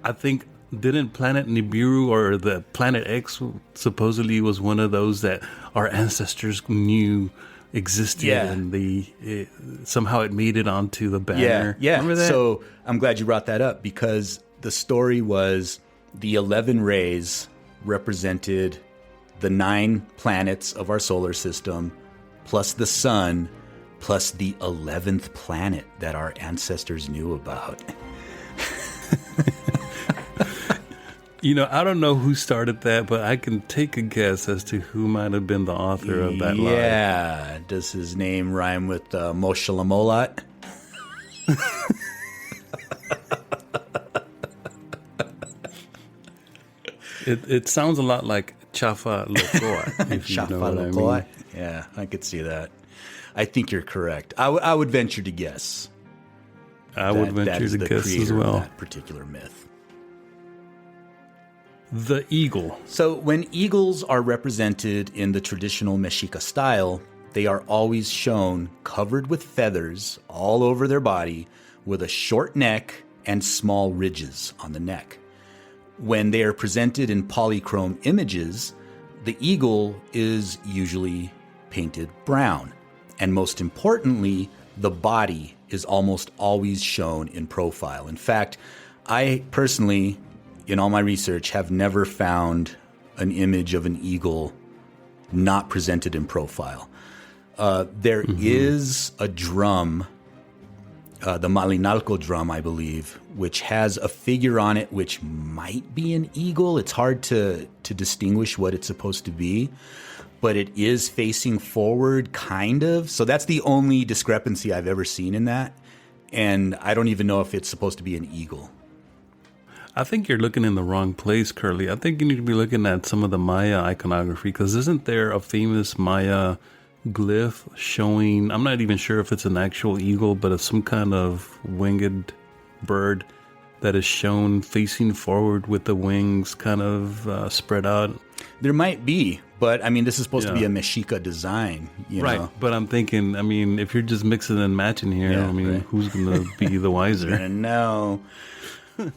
Speaker 5: I think, didn't planet Nibiru or the planet X supposedly was one of those that our ancestors knew existed, and somehow it made it onto the banner.
Speaker 1: Yeah.
Speaker 5: Remember that?
Speaker 1: So I'm glad you brought that up, because the story was the 11 rays represented the 9 planets of our solar system, plus the sun, plus the 11th planet that our ancestors knew about.
Speaker 5: You know, I don't know who started that, but I can take a guess as to who might have been the author of that line.
Speaker 1: Yeah. Does his name rhyme with Moshe Lamolat?
Speaker 5: It sounds a lot like Chafa Locoa, if you know what I mean.
Speaker 1: Yeah, I could see that. I think you're correct. I would venture to guess.
Speaker 5: I would venture to guess as well.
Speaker 1: Of that particular myth.
Speaker 5: The eagle.
Speaker 1: So when eagles are represented in the traditional Mexica style, they are always shown covered with feathers all over their body, with a short neck and small ridges on the neck. When they are presented in polychrome images, the eagle is usually painted brown. And most importantly, the body is almost always shown in profile. In fact, I personally, in all my research, have never found an image of an eagle not presented in profile. There is a drum the Malinalco drum, I believe, which has a figure on it which might be an eagle. It's hard to distinguish what it's supposed to be, but it is facing forward, kind of. So that's the only discrepancy I've ever seen in that. And I don't even know if it's supposed to be an eagle.
Speaker 5: I think you're looking in the wrong place, Kurly. I think you need to be looking at some of the Maya iconography, because isn't there a famous Maya glyph showing, I'm not even sure if it's an actual eagle, but it's some kind of winged bird that is shown facing forward with the wings kind of spread out.
Speaker 1: There might be, but I mean, this is supposed to be a Mexika design, you know?
Speaker 5: But I'm thinking, I mean, if you're just mixing and matching here, I mean, who's going to be the wiser?
Speaker 1: No.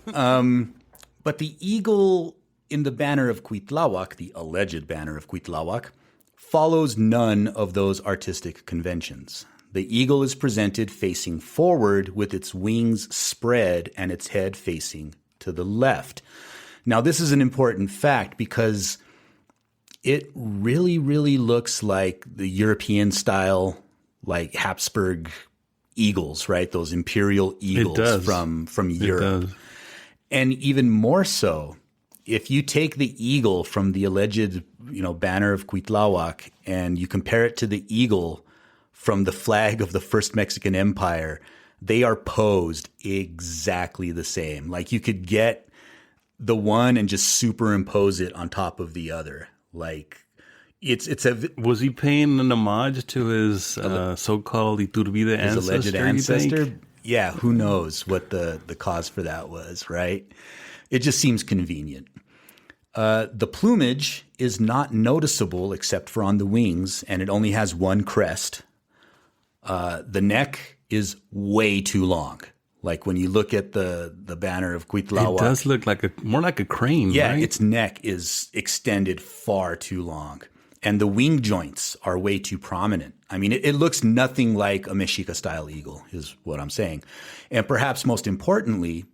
Speaker 1: But the eagle in the banner of Cuitlahuac, the alleged banner of Cuitlahuac, follows none of those artistic conventions. The eagle is presented facing forward with its wings spread and its head facing to the left. Now, this is an important fact because it really, really looks like the European style, like Habsburg eagles, right? Those imperial eagles from Europe.
Speaker 5: It does.
Speaker 1: And even more so, if you take the eagle from the alleged, banner of Cuitlahuac and you compare it to the eagle from the flag of the first Mexican Empire, they are posed exactly the same. Like you could get the one and just superimpose it on top of the other. Like
Speaker 5: was he paying an homage to his so-called Iturbide
Speaker 1: his
Speaker 5: ancestor?
Speaker 1: Alleged ancestor? Yeah, who knows what the cause for that was, right? It just seems convenient. The plumage is not noticeable except for on the wings, and it only has one crest. The neck is way too long. Like when you look at the banner of Cuitlahuac.
Speaker 5: It does look more like a crane,
Speaker 1: yeah,
Speaker 5: right?
Speaker 1: Its neck is extended far too long. And the wing joints are way too prominent. I mean, it looks nothing like a Mexica-style eagle, is what I'm saying. And perhaps most importantly,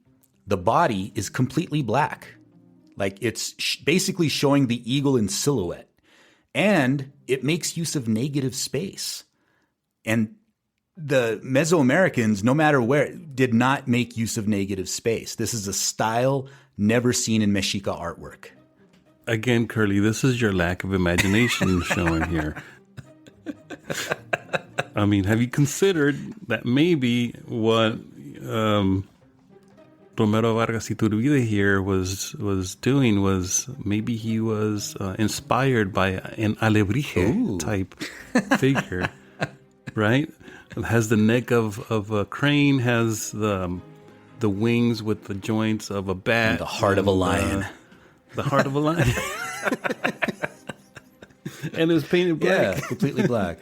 Speaker 1: the body is completely black. Like it's basically showing the eagle in silhouette. And it makes use of negative space. And the Mesoamericans, no matter where, did not make use of negative space. This is a style never seen in Mexica artwork.
Speaker 5: Again, Kurly, this is your lack of imagination showing here. I mean, have you considered that maybe what Romero Vargas Iturbide here was doing was maybe he was inspired by an alebrije type figure, right? It has the neck of a crane, has the wings with the joints of a bat,
Speaker 1: and the heart of a lion.
Speaker 5: The heart of a lion. And it was painted black.
Speaker 1: Yeah, completely black.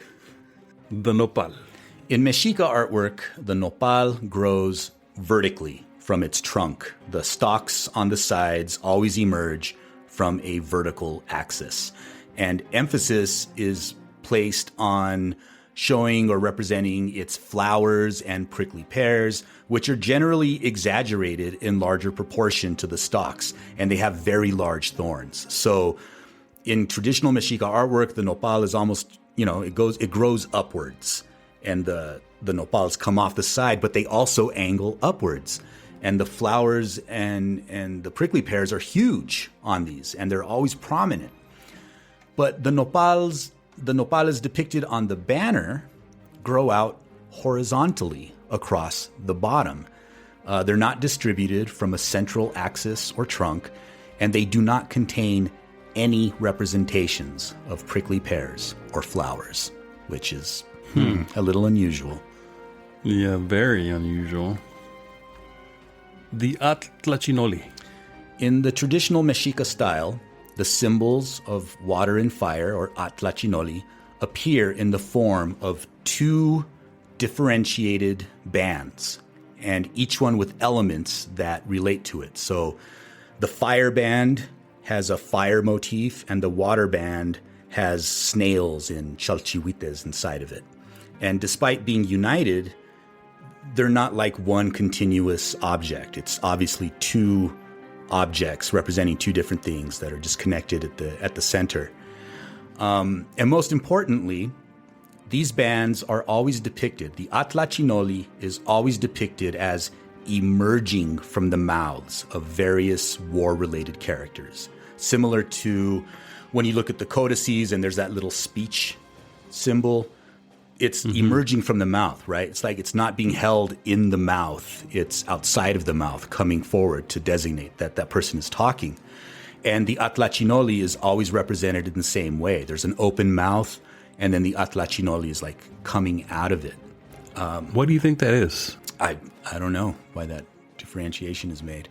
Speaker 5: The nopal.
Speaker 1: In Mexica artwork, the nopal grows vertically from its trunk. The stalks on the sides always emerge from a vertical axis. And emphasis is placed on showing or representing its flowers and prickly pears, which are generally exaggerated in larger proportion to the stalks, and they have very large thorns. So in traditional Mexica artwork, the nopal is almost, it grows upwards, and the nopals come off the side, but they also angle upwards. And the flowers and the prickly pears are huge on these, and they're always prominent. But the nopals depicted on the banner grow out horizontally across the bottom. They're not distributed from a central axis or trunk, and they do not contain any representations of prickly pears or flowers, which is a little unusual.
Speaker 5: Yeah, very unusual. The Atlachinoli.
Speaker 1: In the traditional Mexica style, the symbols of water and fire, or Atlachinoli, appear in the form of two differentiated bands, and each one with elements that relate to it. So the fire band has a fire motif, and the water band has snails and chalchihuites inside of it. And despite being united, they're not like one continuous object. It's obviously two objects representing two different things that are just connected at the center. And most importantly, these bands are always depicted, the Atlachinoli is always depicted as emerging from the mouths of various war-related characters. Similar to when you look at the codices and there's that little speech symbol, it's emerging from the mouth, right? It's like it's not being held in the mouth. It's outside of the mouth, coming forward to designate that that person is talking. And the Atlachinoli is always represented in the same way. There's an open mouth, and then the Atlachinoli is like coming out of it.
Speaker 5: What do you think that is?
Speaker 1: I don't know why that differentiation is made.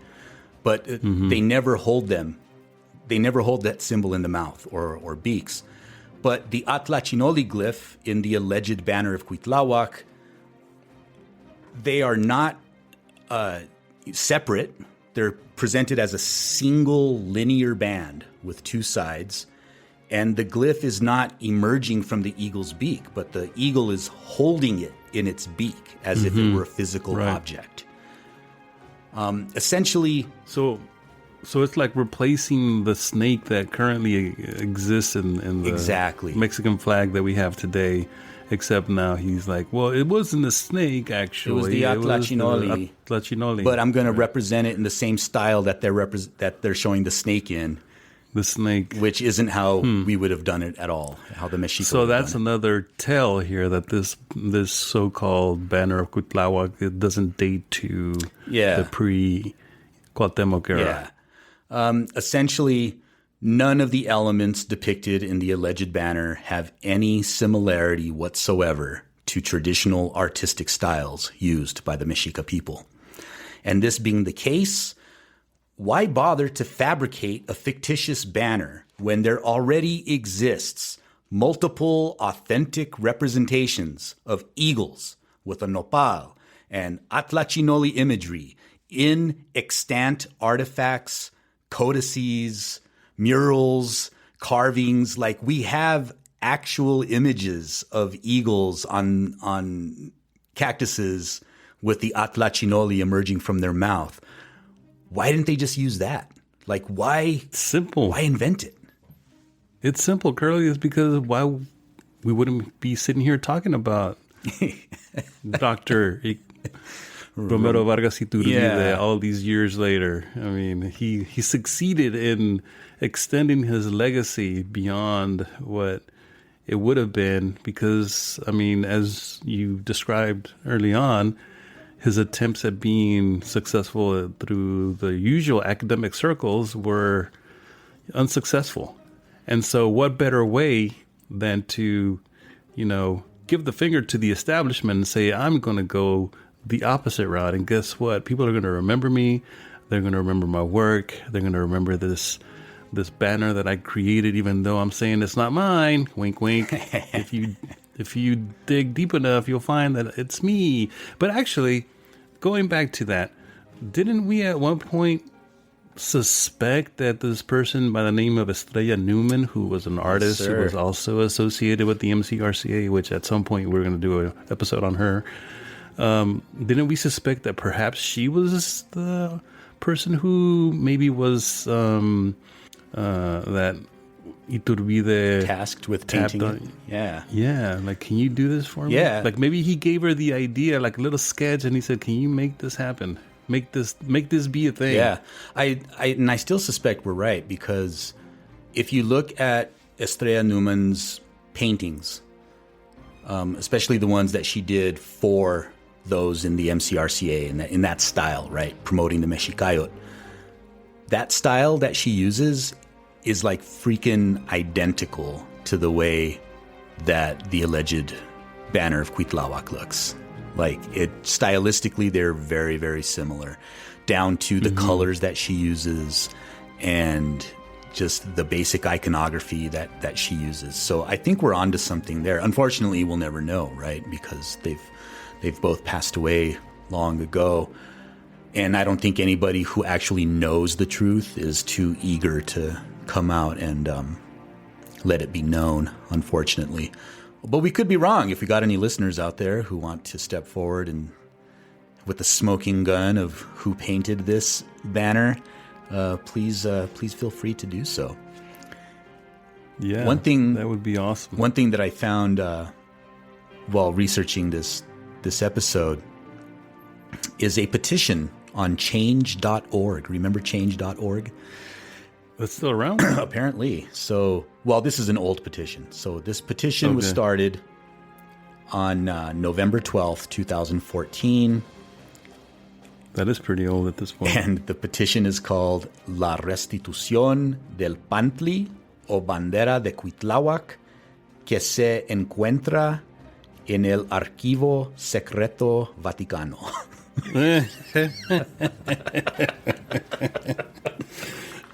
Speaker 1: But they never hold them. They never hold that symbol in the mouth or beaks. But the Atlachinoli glyph in the alleged banner of Cuitlahuac, they are not separate. They're presented as a single linear band with two sides. And the glyph is not emerging from the eagle's beak, but the eagle is holding it in its beak as if it were a physical object. Essentially...
Speaker 5: So it's like replacing the snake that currently exists in the Mexican flag that we have today, except now he's like, well, it wasn't a snake, actually.
Speaker 1: It was the Atlachinoli. But I'm going to represent it in the same style that they're showing the snake in.
Speaker 5: The snake.
Speaker 1: Which isn't how we would have done it at all, how the Mexika
Speaker 5: So that's another tell here that this so-called banner of Cuitlahuac, it doesn't date to the pre-Cuauhtemoc era.
Speaker 1: Yeah. Essentially, none of the elements depicted in the alleged banner have any similarity whatsoever to traditional artistic styles used by the Mexika people. And this being the case, why bother to fabricate a fictitious banner when there already exists multiple authentic representations of eagles with a nopal and Atlachinoli imagery in extant artifacts, codices, murals, carvings? Like, we have actual images of eagles on cactuses with the Atlachinoli emerging from their mouth. Why didn't they just use that? Like, why?
Speaker 5: Simple.
Speaker 1: Why invent it?
Speaker 5: It's simple, Kurly. It's because why we wouldn't be sitting here talking about Dr. Romero Vargas Iturbide all these years later. I mean, he succeeded in extending his legacy beyond what it would have been because, I mean, as you described early on, his attempts at being successful through the usual academic circles were unsuccessful. And so what better way than to, give the finger to the establishment and say, I'm going to go the opposite route. And guess what? People are going to remember me. They're going to remember my work. They're going to remember this banner that I created, even though I'm saying it's not mine. Wink, wink. If you dig deep enough, you'll find that it's me. But actually, going back to that, didn't we at one point suspect that this person by the name of Estrella Newman, who was an artist, who was also associated with the MCRCA, which at some point we're going to do an episode on her, didn't we suspect that perhaps she was the person who maybe was that Iturbide
Speaker 1: tasked with painting it?
Speaker 5: Yeah, like, can you do this for me?
Speaker 1: Yeah.
Speaker 5: Like, maybe he gave her the idea, like a little sketch, and he said, can you make this happen? Make this be a thing.
Speaker 1: Yeah. I still suspect we're right, because if you look at Estrella Newman's paintings, especially the ones that she did for those in the MCRCA in that style, right, promoting the Mexicayot, that style that she uses is like freaking identical to the way that the alleged banner of Cuitlahuac looks. Like, it stylistically, they're very, very similar, down to the colors that she uses and just the basic iconography that she uses. So I think we're onto something there. Unfortunately, we'll never know, right? Because they've both passed away long ago. And I don't think anybody who actually knows the truth is too eager to come out and let it be known, unfortunately. But we could be wrong. If we got any listeners out there who want to step forward and with the smoking gun of who painted this banner, please feel free to do so.
Speaker 5: Yeah,
Speaker 1: one thing
Speaker 5: that would be awesome.
Speaker 1: One thing that I found while researching this episode is a petition on change.org. Remember change.org?
Speaker 5: That's still around?
Speaker 1: Apparently. So, well, this is an old petition. So this petition was started on November 12th, 2014.
Speaker 5: That is pretty old at this point.
Speaker 1: And the petition is called La Restitución del Pantli o Bandera de Cuitlahuac que se encuentra en el Archivo Secreto Vaticano.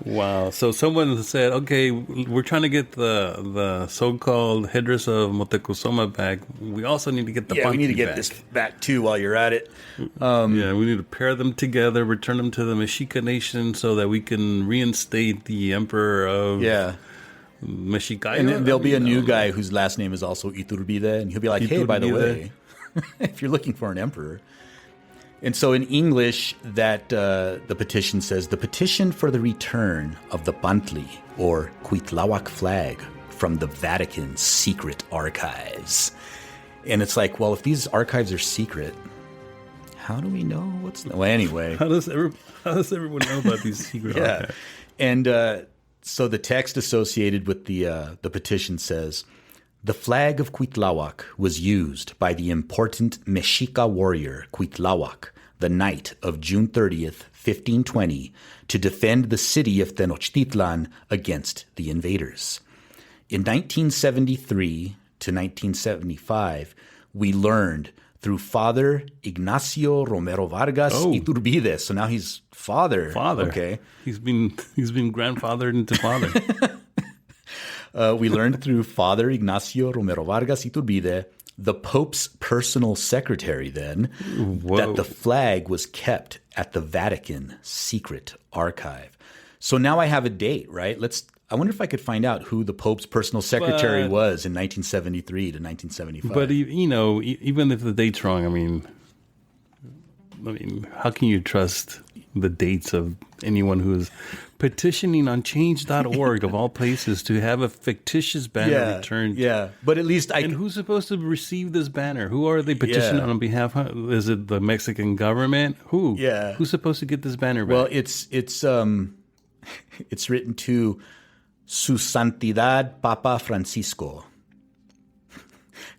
Speaker 5: Wow. So someone said, okay, we're trying to get the so-called headdress of Motecuzoma back. We also need to get the
Speaker 1: we need to get
Speaker 5: back.
Speaker 1: this back too while you're at it.
Speaker 5: Yeah, we need to pair them together, return them to the Mexika nation so that we can reinstate the emperor of Mexika.
Speaker 1: And then there'll be a new guy whose last name is also Iturbide, and he'll be like, hey, by the way, if you're looking for an emperor. And so in English, that the petition says, the petition for the return of the Pantli, or Cuitlahuac flag, from the Vatican's secret archives. And it's like, well, if these archives are secret, how do we know what's... Well, anyway.
Speaker 5: How does everyone know about these secret archives?
Speaker 1: And so the text associated with the petition says, the flag of Cuitlahuac was used by the important Mexica warrior Cuitlahuac, the night of June 30th, 1520, to defend the city of Tenochtitlan against the invaders. In 1973 to 1975, we learned through Father Ignacio Romero Vargas Iturbide. So now he's father. Okay.
Speaker 5: He's been grandfathered into father.
Speaker 1: We learned through Father Ignacio Romero Vargas Iturbide, the Pope's personal secretary then, that the flag was kept at the Vatican secret archive. So now I have a date, right? I wonder if I could find out who the Pope's personal secretary was in 1973 to 1975.
Speaker 5: But, even if the date's wrong, I mean, how can you trust the dates of anyone who is petitioning on change.org of all places to have a fictitious banner returned?
Speaker 1: Yeah, but at least
Speaker 5: And who's supposed to receive this banner? Who are they petitioning on behalf of? Is it the Mexican government? Who?
Speaker 1: Yeah.
Speaker 5: Who's supposed to get this banner back?
Speaker 1: Well, it's written to Su Santidad Papa Francisco,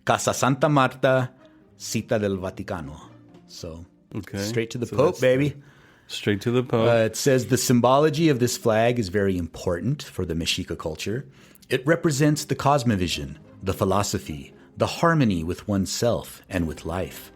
Speaker 1: Casa Santa Marta, Cita del Vaticano. So straight to the Pope, baby.
Speaker 5: Straight to the Pope.
Speaker 1: It says the symbology of this flag is very important for the Mexica culture. It represents the cosmovision, the philosophy, the harmony with oneself and with life.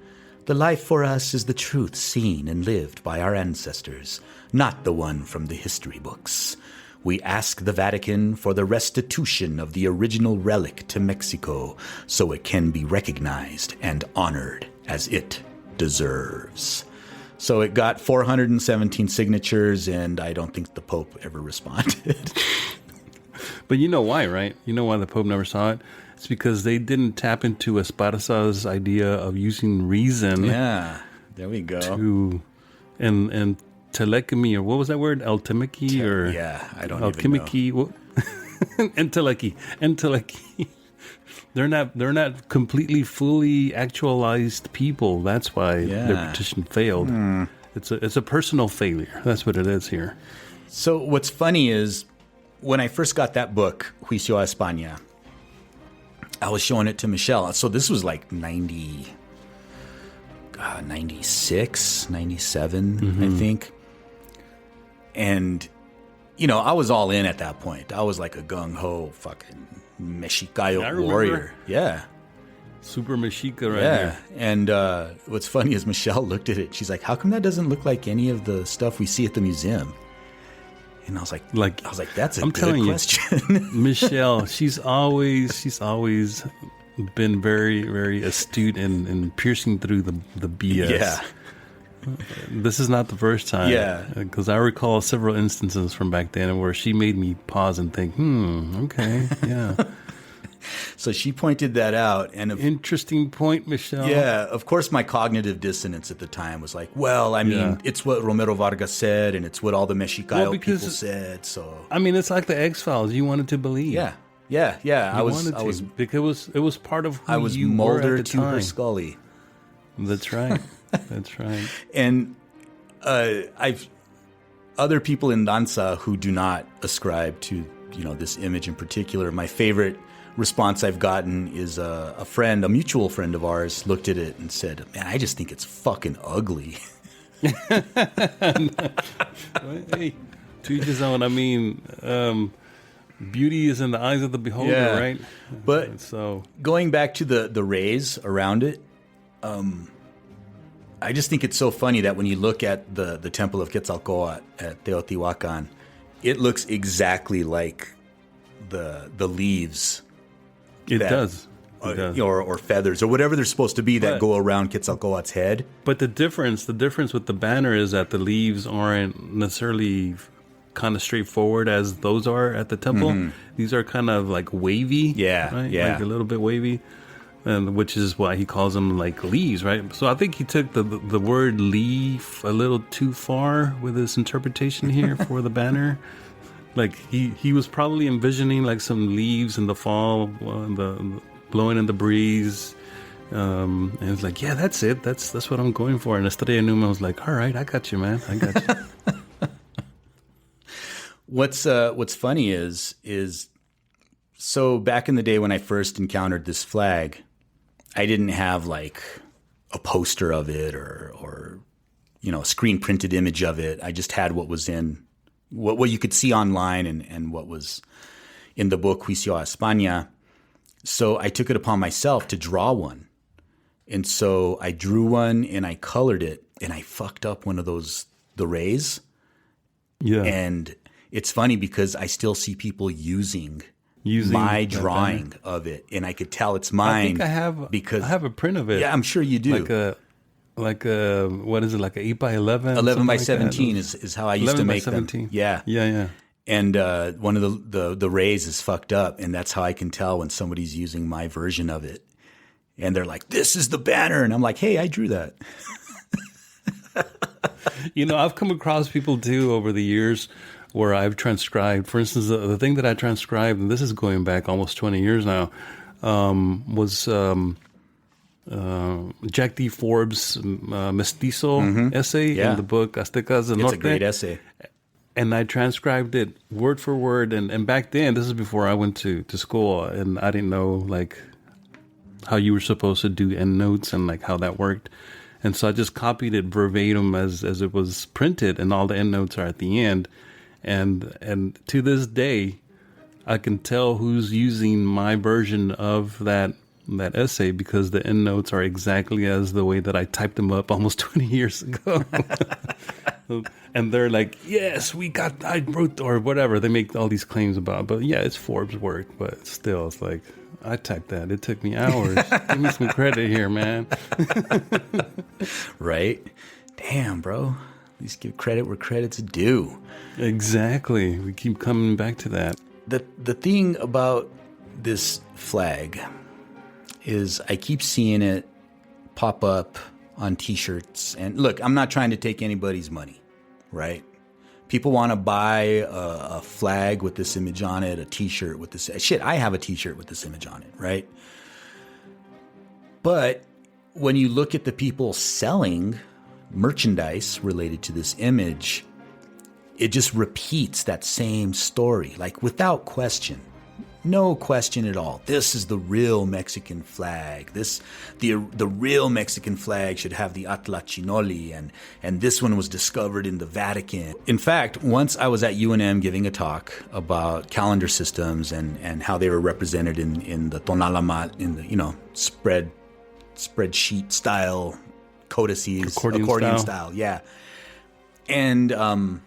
Speaker 1: The life for us is the truth seen and lived by our ancestors, not the one from the history books. We ask the Vatican for the restitution of the original relic to Mexico so it can be recognized and honored as it deserves. So it got 417 signatures, and I don't think the Pope ever responded.
Speaker 5: But you know why, right? You know why the Pope never saw it? It's because they didn't tap into Esparza's idea of using reason.
Speaker 1: Yeah, there we go.
Speaker 5: And telechy, or what was that word? Alchemy, or
Speaker 1: I don't even know.
Speaker 5: Entelechy. They're not completely fully actualized people. That's why their petition failed. It's a personal failure. That's what it is here.
Speaker 1: So what's funny is when I first got that book, Juicio a España, I was showing it to Michelle. So this was like 96, 97, I think. And, I was all in at that point. I was like a gung-ho fucking Mexicayo warrior. Yeah.
Speaker 5: Super Mexika here.
Speaker 1: And what's funny is Michelle looked at it. She's like, how come that doesn't look like any of the stuff we see at the museum? And I was like, that's a good question.
Speaker 5: Michelle, she's always been very, very astute in piercing through the BS.
Speaker 1: Yeah.
Speaker 5: This is not the first time.
Speaker 1: Yeah.
Speaker 5: Because I recall several instances from back then where she made me pause and think, okay, yeah.
Speaker 1: So she pointed that out. And
Speaker 5: interesting point, Michelle.
Speaker 1: Yeah. Of course, my cognitive dissonance at the time was like, well, I mean, it's what Romero Vargas said, and it's what all the Mexicayo people said. So
Speaker 5: I mean, it's like the X-Files. You wanted to believe.
Speaker 1: Yeah. Yeah. I
Speaker 5: wanted to,
Speaker 1: was
Speaker 5: because it was part of who
Speaker 1: I was
Speaker 5: you were
Speaker 1: Mulder
Speaker 5: at the
Speaker 1: to
Speaker 5: time.
Speaker 1: her Scully.
Speaker 5: That's right. That's right.
Speaker 1: And I've other people in danza who do not ascribe to this image in particular. My favorite response I've gotten is a mutual friend of ours looked at it and said, "Man, I just think it's fucking ugly."
Speaker 5: Hey, to each his own. I mean, beauty is in the eyes of the beholder, right?
Speaker 1: But
Speaker 5: so
Speaker 1: going back to the rays around it, I just think it's so funny that when you look at the Temple of Quetzalcoatl at Teotihuacan, it looks exactly like the leaves.
Speaker 5: It does. It does.
Speaker 1: Or feathers or whatever they're supposed to be that go around Quetzalcoatl's head.
Speaker 5: But the difference with the banner is that the leaves aren't necessarily kind of straightforward as those are at the temple. These are kind of like wavy. Right?
Speaker 1: Yeah.
Speaker 5: Like a little bit wavy. And which is why he calls them like leaves, right? So I think he took the word leaf a little too far with his interpretation here for the banner. Like he was probably envisioning like some leaves in the fall, the blowing in the breeze, and it's like, yeah, that's it. That's what I'm going for. And Estrella Numa was like, all right, I got you, man. I got you.
Speaker 1: What's funny is so back in the day when I first encountered this flag, I didn't have like a poster of it or a screen printed image of it. I just had what was in what you could see online and what was in the book Juicio a España. So I took it upon myself to draw one. And so I drew one and I colored it and I fucked up one of the rays. Yeah. And it's funny because I still see people using my drawing of it, and I could tell it's mine.
Speaker 5: I think I have a print of it.
Speaker 1: Yeah, I'm sure you do.
Speaker 5: Like a what is it? Like a 8 by 11?
Speaker 1: 11 by 17 is how I used to make them. Yeah. And one of the rays is fucked up, and that's how I can tell when somebody's using my version of it. And they're like, "This is the banner," and I'm like, "Hey, I drew that."
Speaker 5: I've come across people too over the years where I've transcribed. For instance, the thing that I transcribed, and this is going back almost 20 years now, was Jack D. Forbes' Mestizo essay in the book Aztecas del Norte.
Speaker 1: It's a great essay.
Speaker 5: And I transcribed it word for word. And back then, this is before I went to school, and I didn't know like how you were supposed to do endnotes and like how that worked. And so I just copied it verbatim as it was printed, and all the endnotes are at the end. And to this day, I can tell who's using my version of that essay because the endnotes are exactly as the way that I typed them up almost 20 years ago. And they're like, yes, I wrote, or whatever. They make all these claims about, but yeah, it's Forbes' work, but still, it's like, I typed that. It took me hours. Give me some credit here, man.
Speaker 1: Right? Damn, bro. At least give credit where credit's due.
Speaker 5: Exactly. We keep coming back to that.
Speaker 1: The thing about this flag is I keep seeing it pop up on T-shirts. And look, I'm not trying to take anybody's money, right? People want to buy a flag with this image on it, a T-shirt with this. Shit, I have a T-shirt with this image on it, right? But when you look at the people selling merchandise related to this image, it just repeats that same story, like without question. No question at all. This is the real Mexican flag. The real Mexican flag should have the Atlachinoli, and this one was discovered in the Vatican. In fact, once I was at UNM giving a talk about calendar systems and how they were represented in the tonalamat, in the spreadsheet style codices, accordion style, yeah. And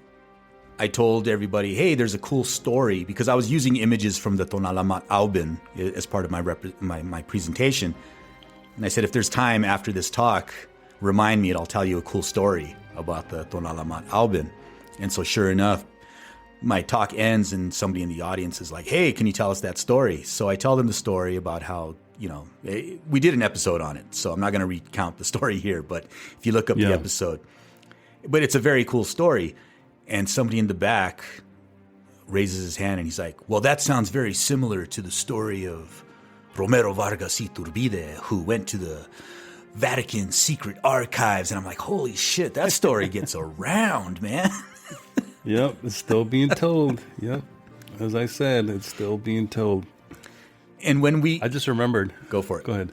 Speaker 1: I told everybody, hey, there's a cool story, because I was using images from the Tonalamat Albin as part of my presentation. And I said, if there's time after this talk, remind me and I'll tell you a cool story about the Tonalamat Albin. And so sure enough, my talk ends and somebody in the audience is like, hey, can you tell us that story? So I tell them the story about how, we did an episode on it. So I'm not going to recount the story here, but if you look up the episode, but it's a very cool story. And somebody in the back raises his hand and he's like, well, that sounds very similar to the story of Romero Vargas Iturbide, who went to the Vatican secret archives. And I'm like, holy shit, that story gets around, man.
Speaker 5: Yep, it's still being told. Yep. As I said, it's still being told.
Speaker 1: And when I
Speaker 5: just remembered.
Speaker 1: Go for it.
Speaker 5: Go ahead.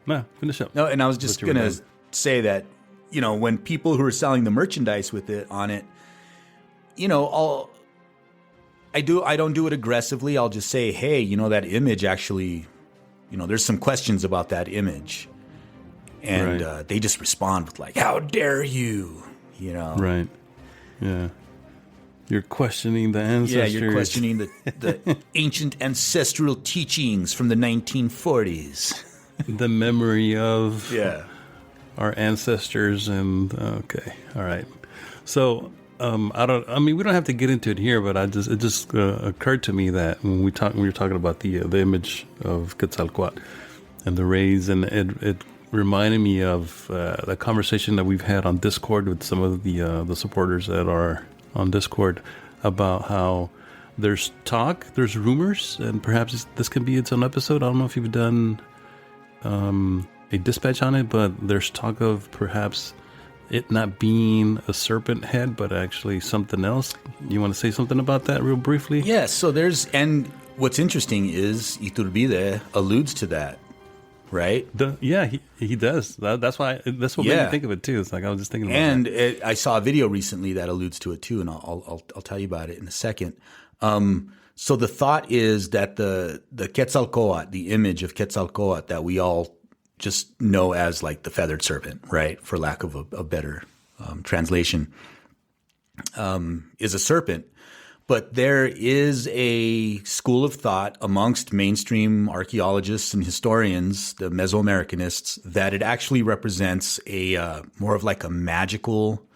Speaker 5: No, finish up.
Speaker 1: No, and I was just going to say that, when people who are selling the merchandise with it on it, I don't do it aggressively. I'll just say, hey, that image actually, there's some questions about that image. And they just respond with like, how dare you,
Speaker 5: Right. Yeah. You're questioning the ancestors.
Speaker 1: Yeah, you're questioning the ancient ancestral teachings from the 1940s.
Speaker 5: The memory of our ancestors and okay. All right. So we don't have to get into it here, but it just occurred to me that when we were talking about the image of Quetzalcoatl and the rays, and it reminded me of the conversation that we've had on Discord with some of the supporters that are on Discord about how there's rumors, and perhaps this can be its own episode. I don't know if you've done a dispatch on it, but there's talk of perhaps it not being a serpent head, but actually something else. You want to say something about that real briefly?
Speaker 1: Yeah, so and what's interesting is Iturbide alludes to that, right?
Speaker 5: He does. That's what made me think of it too. It's like I was just thinking about that.
Speaker 1: I saw a video recently that alludes to it too, and I'll tell you about it in a second. So the thought is that the Quetzalcoatl, the image of Quetzalcoatl that we all just know as like the feathered serpent, right, for lack of a better translation, is a serpent. But there is a school of thought amongst mainstream archaeologists and historians, the Mesoamericanists, that it actually represents a more of like a magical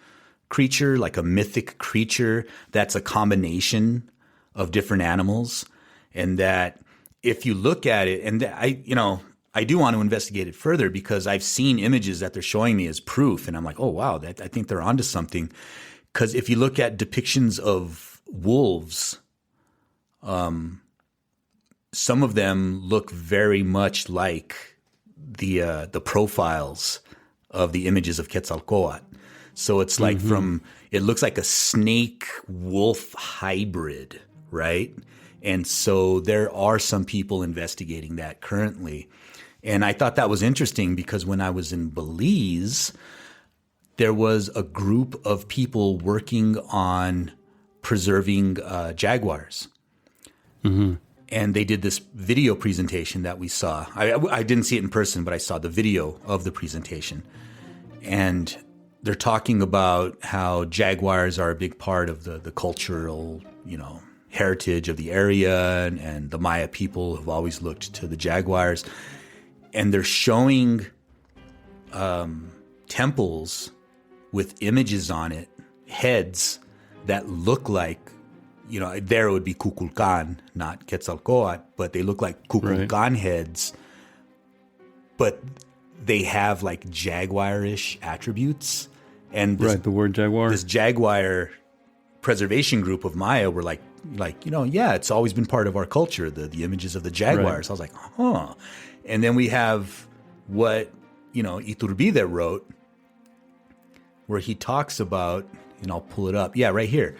Speaker 1: creature, like a mythic creature that's a combination of different animals. And that if you look at it, and I do want to investigate it further because I've seen images that they're showing me as proof. And I'm like, oh, wow, I think they're onto something. Because if you look at depictions of wolves, some of them look very much like the profiles of the images of Quetzalcoatl. So it's like it looks like a snake wolf hybrid, right? And so there are some people investigating that currently. And I thought that was interesting because when I was in Belize, there was a group of people working on preserving jaguars. Mm-hmm. And they did this video presentation that we saw. I didn't see it in person, but I saw the video of the presentation. And they're talking about how jaguars are a big part of the cultural, heritage of the area, and the Maya people have always looked to the jaguars. And they're showing temples with images on it, heads that look like, there it would be Kukulkan, not Quetzalcoatl, but they look like Kukulkan heads, but they have like jaguarish attributes. And
Speaker 5: the word jaguar.
Speaker 1: This jaguar preservation group of Maya were like, it's always been part of our culture, the images of the jaguars. I was like, huh. And then we have what, Iturbide wrote, where he talks about, and I'll pull it up. Yeah, right here.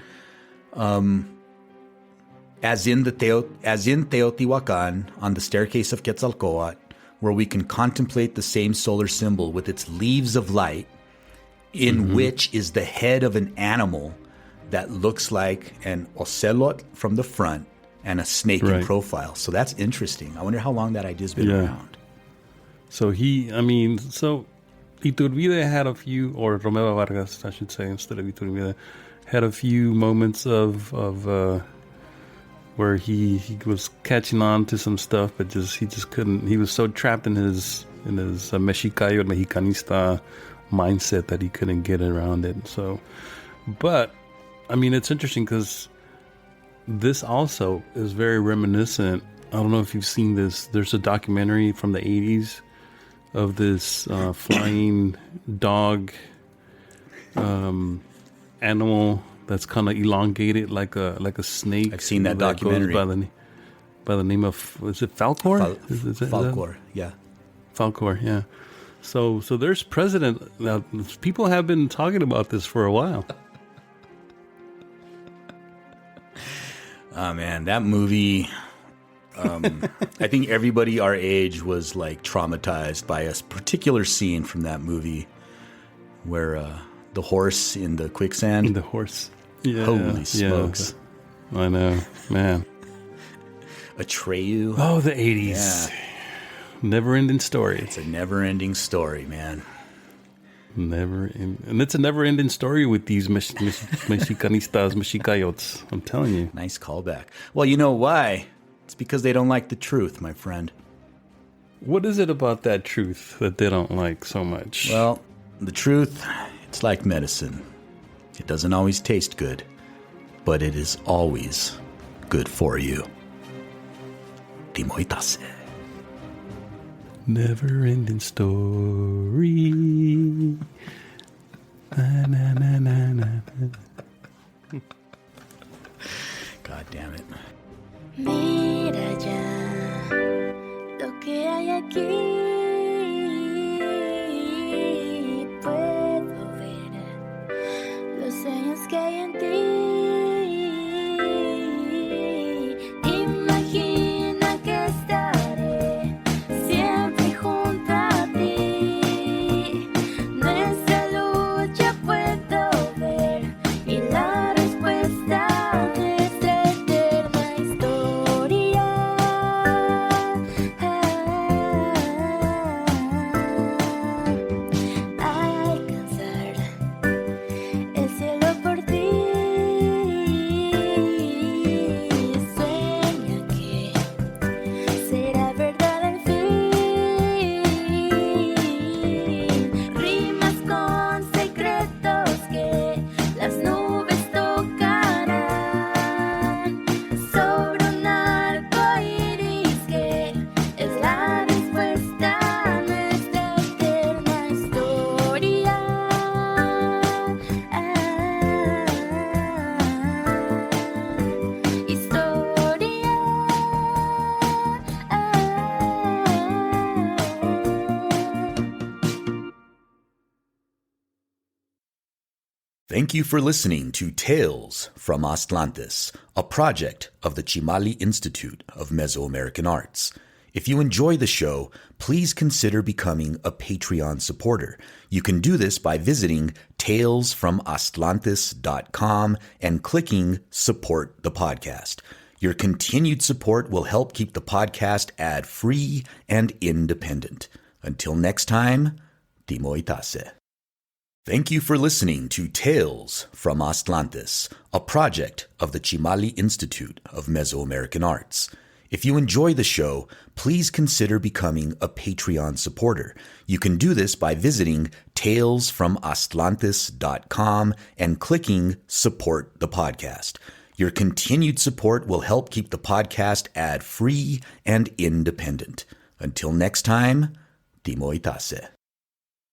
Speaker 1: As in Teotihuacan, on the staircase of Quetzalcoatl, where we can contemplate the same solar symbol with its leaves of light, in which is the head of an animal that looks like an ocelot from the front and a snake in profile. So that's interesting. I wonder how long that idea's been around.
Speaker 5: So Iturbide had a few, or Romero Vargas, I should say, instead of Iturbide, had a few moments of where he was catching on to some stuff, but he just couldn't. He was so trapped in his Mexika or Mexicanista mindset that he couldn't get around it. So, but it's interesting because this also is very reminiscent. I don't know if you've seen this. There's a documentary from the 80s of this flying dog animal that's kind of elongated like a snake.
Speaker 1: I've seen that
Speaker 5: goes
Speaker 1: documentary.
Speaker 5: By the name of, is it Falcor? Is that-
Speaker 1: Falcor, yeah.
Speaker 5: Falcor, yeah. So there's precedent. Now, people have been talking about this for a while.
Speaker 1: Oh, man, that movie... I think everybody our age was like traumatized by a particular scene from that movie where the horse in the quicksand.
Speaker 5: The horse. Yeah.
Speaker 1: Holy smokes.
Speaker 5: I know, man.
Speaker 1: Atreyu.
Speaker 5: Oh, the 80s.
Speaker 1: Yeah.
Speaker 5: Never-ending story.
Speaker 1: It's a never-ending story, man.
Speaker 5: And it's a never-ending story with these Mexicanistas, Mexikayotes. I'm telling you.
Speaker 1: Nice callback. Well, you know why? It's because they don't like the truth, my friend.
Speaker 5: What is it about that truth that they don't like so much?
Speaker 1: Well, the truth, it's like medicine. It doesn't always taste good, but it is always good for you. Timoitase.
Speaker 5: Never-ending story. Na, na, na, na, na.
Speaker 1: God damn it.
Speaker 7: Mira ya lo que hay aquí. Puedo ver los sueños que hay en ti. Imagina que estaré siempre junto a ti. Nuestra lucha puedo ver y la respuesta.
Speaker 1: Thank you for listening to Tales from Atlantis, a project of the Chimali Institute of Mesoamerican Arts. If you enjoy the show, please consider becoming a Patreon supporter. You can do this by visiting talesfromatlantis.com and clicking Support the Podcast. Your continued support will help keep the podcast ad-free and independent. Until next time, Timoitase. Thank you for listening to Tales from Atlantis, a project of the Chimali Institute of Mesoamerican Arts. If you enjoy the show, please consider becoming a Patreon supporter. You can do this by visiting talesfromatlantis.com and clicking Support the Podcast. Your continued support will help keep the podcast ad-free and independent. Until next time, Timoitase.